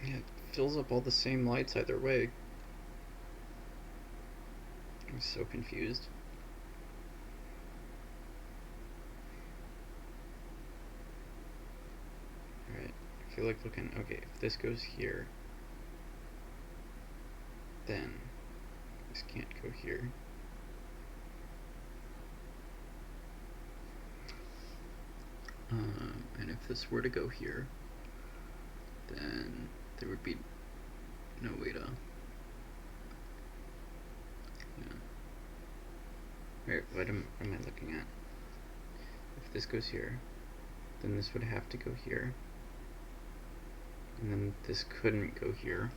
Yeah, it fills up all the same lights either way. I'm so confused. Alright, I feel like looking, okay, if this goes here, then this can't go here. And if this were to go here, then there would be no way to, Alright, what am I looking at? If this goes here, then this would have to go here, and then this couldn't go here.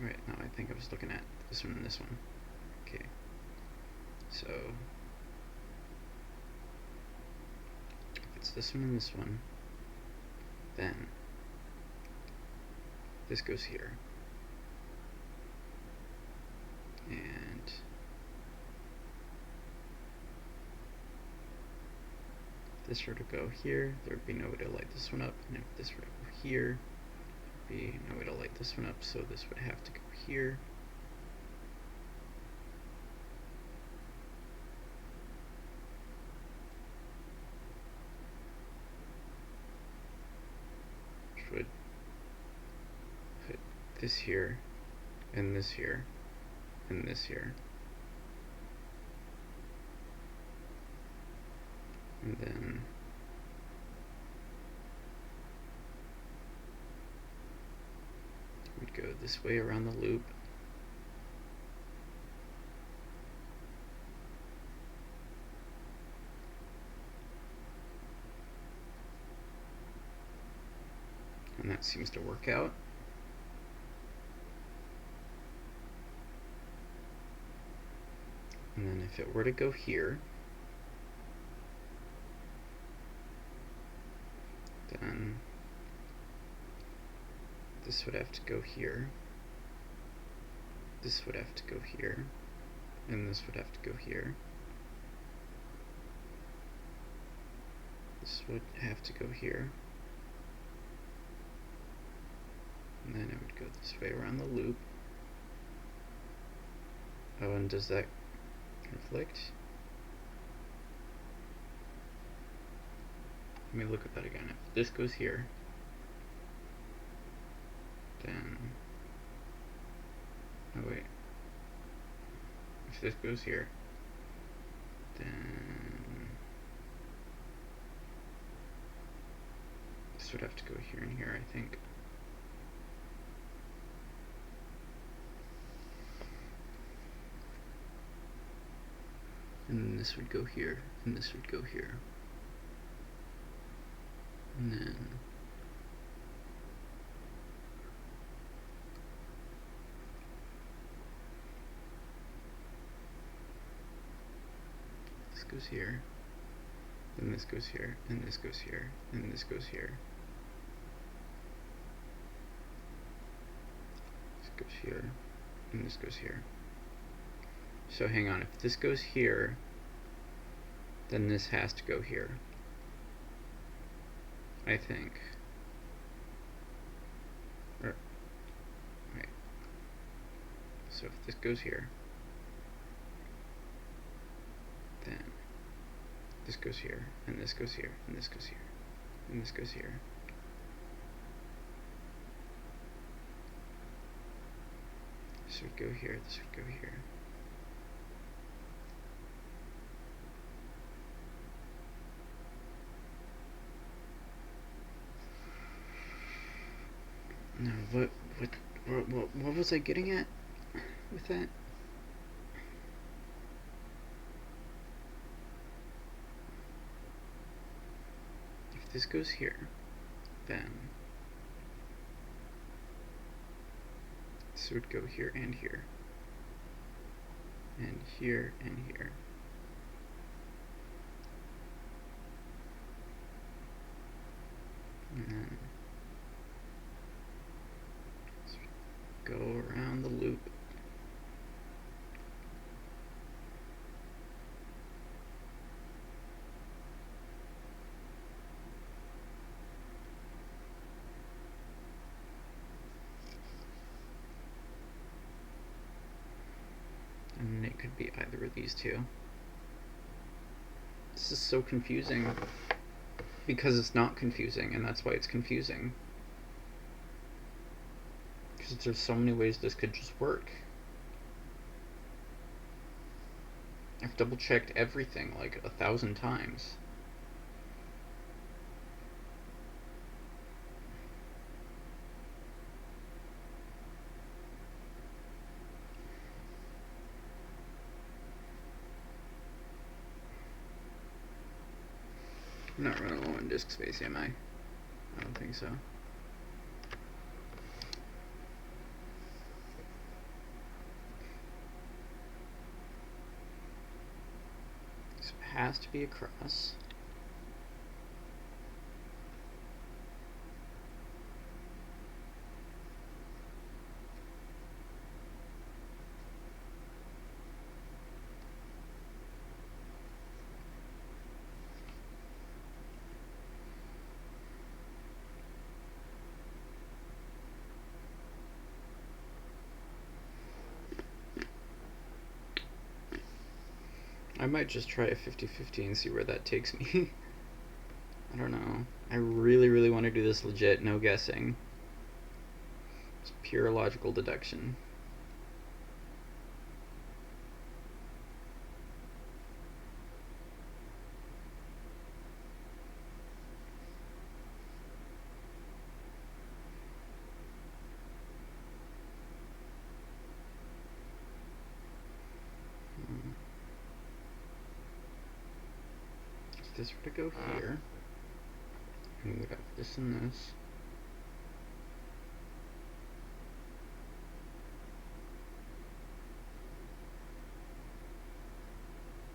Right, no, I think I was looking at this one and this one. Okay, so if it's this one and this one, then this goes here, and if this were to go here, there would be no way to light this one up, and if this were to go here, there would be no way to light this one up, so this would have to go here. Which would put this here, and this here, and this here. And then this way around the loop. And that seems to work out. And then if it were to go here, then this would have to go here, this would have to go here, and this would have to go here. This would have to go here. And then it would go this way around the loop. Oh, and does that conflict? Let me look at that again. If this goes here, then... oh wait. If this goes here, then... this would have to go here and here, I think. And this would go here, and this would go here. And then this goes here, then this goes here, and this goes here, and this goes here. This goes here, and this goes here. So hang on, if this goes here, then this has to go here, I think. Or, wait. So if this goes here, then this goes here, and this goes here, and this goes here, and this goes here. This would go here, this would go here. No, what was I getting at with that? If this goes here, then this would go here and here, and here and here. And then go around the loop. And it could be either of these two. This is so confusing because it's not confusing, and that's why it's confusing. Because there's so many ways this could just work. I've double checked everything like 1,000 times. I'm not running low on disk space, am I? I don't think so. So it has to be across. I might just try a 50-50 and see where that takes me. I don't know. I really want to do this legit, no guessing. It's pure logical deduction. If this were to go here, and we would have this and this.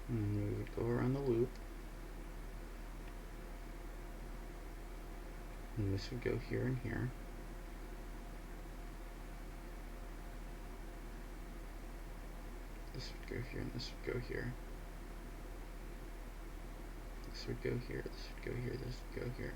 And we would go around the loop. And this would go here and here. This would go here and this would go here. This would go here, this would go here, this would go here.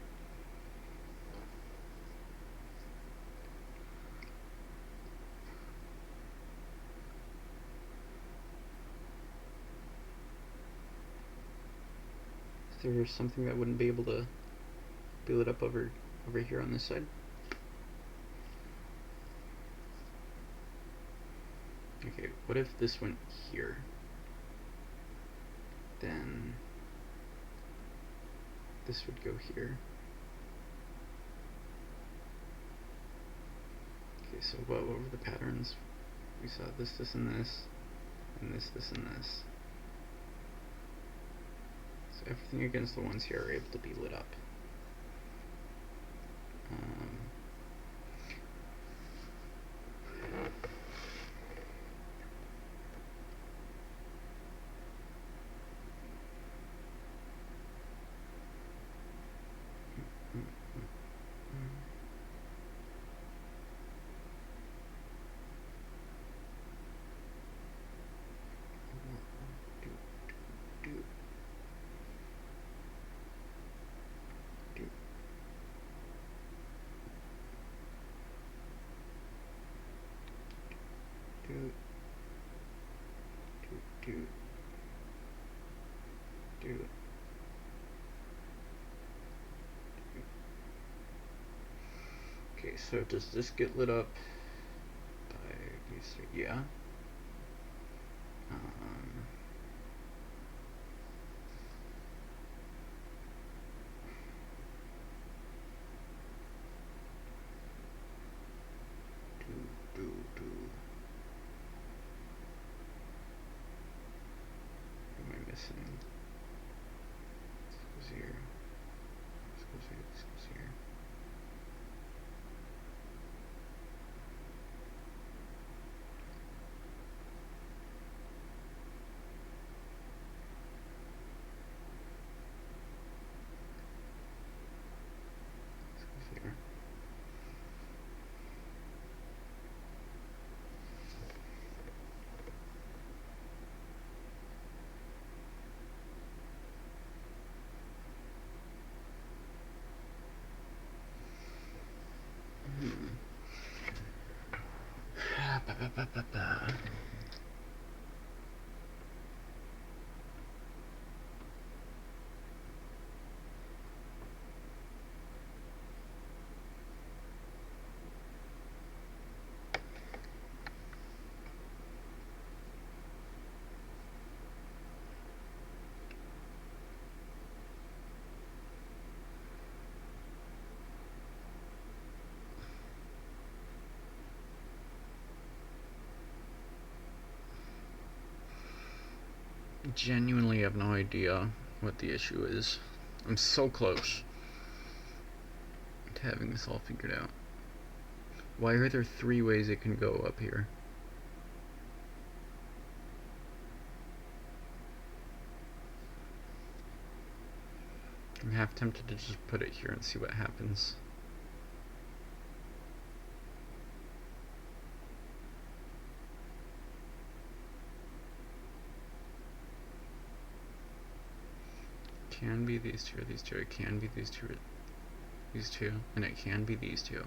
Is there something that wouldn't be able to be lit up over here on this side? Okay, what if this went here? Then this would go here. Okay, so what were the patterns? We saw this, this, and this, and this, this, and this. So everything against the ones here are able to be lit up. Okay, so does this get lit up by these three? Yeah. What am I missing? This goes here. This goes here. This goes here. Genuinely have no idea what the issue is. I'm so close to having this all figured out. Why are there 3 ways it can go up here? I'm half tempted to just put it here and see what happens. Can be these two or these two. It can be these two or these two, and it can be these two.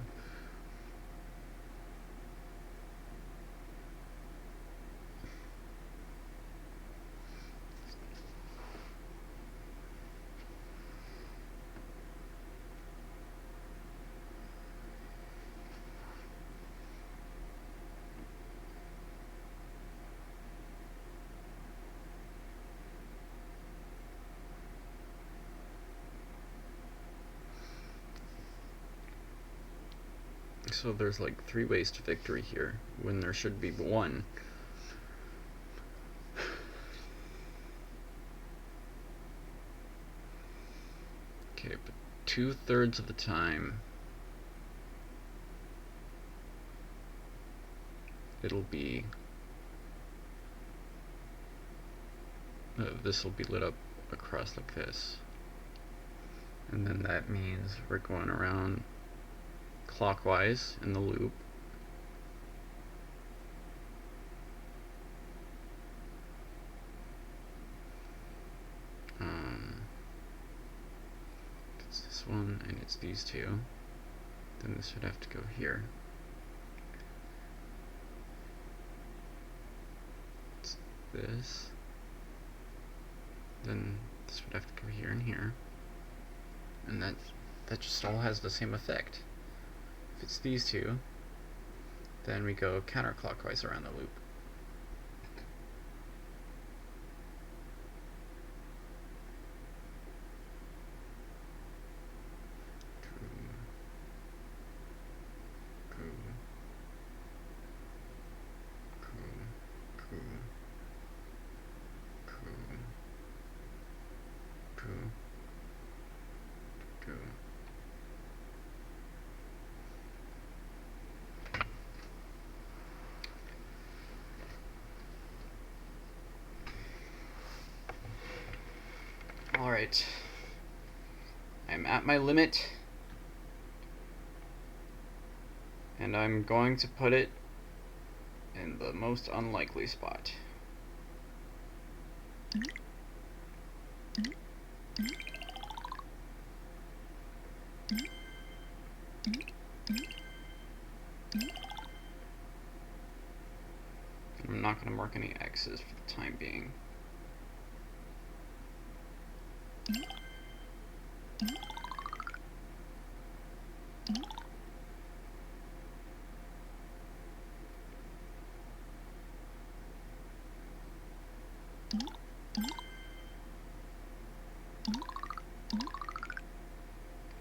So there's like 3 ways to victory here, when there should be 1. Okay, but 2/3 of the time it'll be this will be lit up across like this, and then that means we're going around clockwise in the loop. It's this one and it's these two. Then this would have to go here. It's this. Then this would have to go here and here. And that just all has the same effect. If it's these two, then we go counterclockwise around the loop. Alright, I'm at my limit, and I'm going to put it in the most unlikely spot. I'm not going to mark any X's for the time being.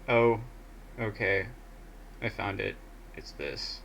Oh, okay. I found it. It's this.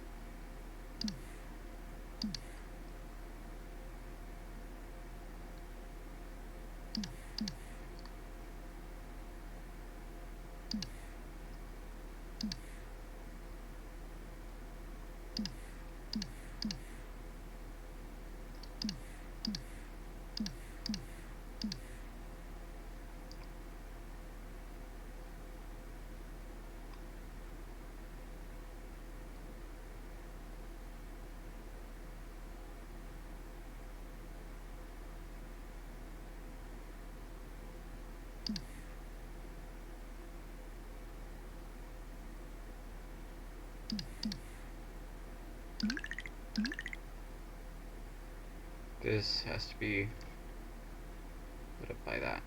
This has to be lit up by that.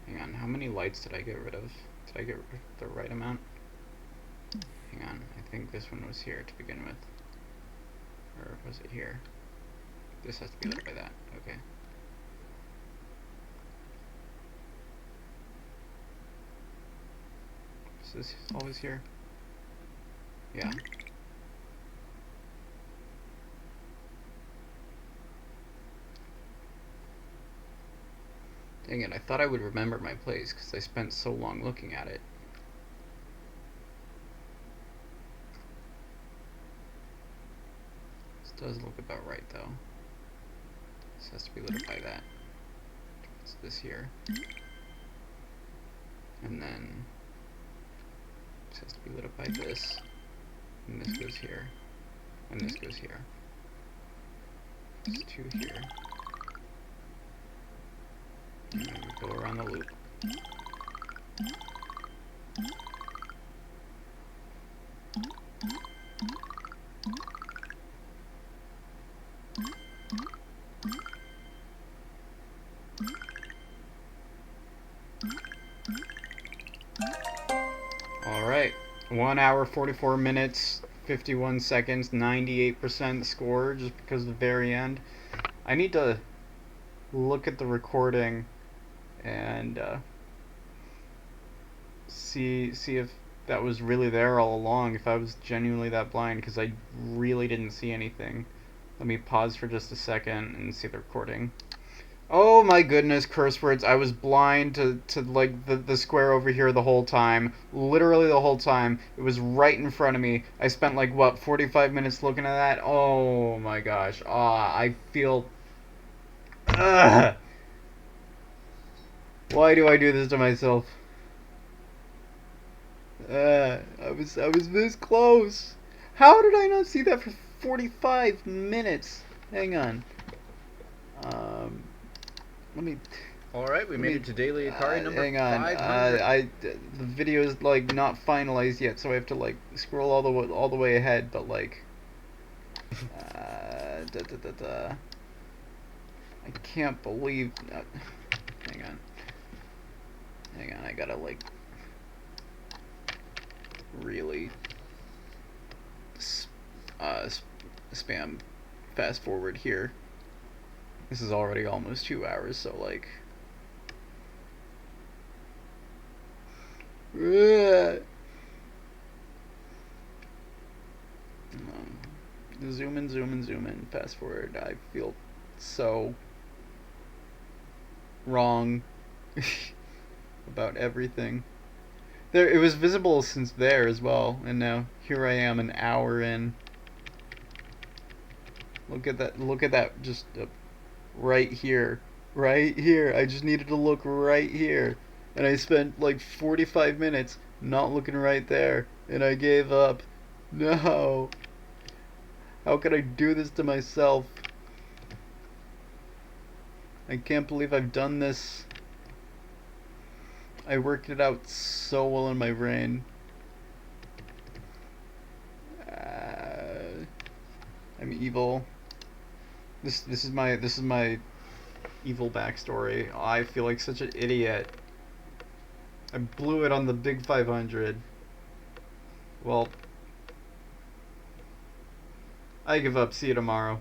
Hang on, how many lights did I get rid of? Did I get rid of the right amount? Hang on, I think this one was here to begin with. Or was it here? This has to be lit up by that, okay. Is this always here? Yeah. Dang it, I thought I would remember my place because I spent so long looking at it. This does look about right though. This has to be lit up by that. It's this here. And then this has to be lit up by this. And this goes here. And this goes here. There's two here. And then we go around the loop. Alright, 1 hour, 44 minutes, 51 seconds, 98% score just because of the very end. I need to look at the recording and see if that was really there all along, if I was genuinely that blind, because I really didn't see anything. Let me pause for just a second and see the recording. Oh my goodness, curse words. I was blind to like the square over here the whole time. Literally the whole time. It was right in front of me. I spent like what, 45 minutes looking at that? Oh my gosh. I feel Ugh. Why do I do this to myself? I was this close. How did I not see that for 45 minutes? Hang on. Um let me All right, we Let made me it to daily Akari number hang on. 500. The video is like not finalized yet, so I have to like scroll all the way ahead. But like, da, da, da, da. I can't believe. Hang on, hang on. I gotta like really uh, spam fast forward here. This is already almost 2 hours, so like. Zoom in, zoom in, zoom in. Fast forward. I feel so wrong about everything. There, it was visible since there as well, and now here I am, an hour in. Look at that! Look at that! Just right here, right here. I just needed to look right here, and I spent like 45 minutes not looking right there, and I gave up. No, how could I do this to myself? I can't believe I've done this. I worked it out so well in my brain. I'm evil. This is my evil backstory. I feel like such an idiot. I blew it on the big 500. Well, I give up. See you tomorrow.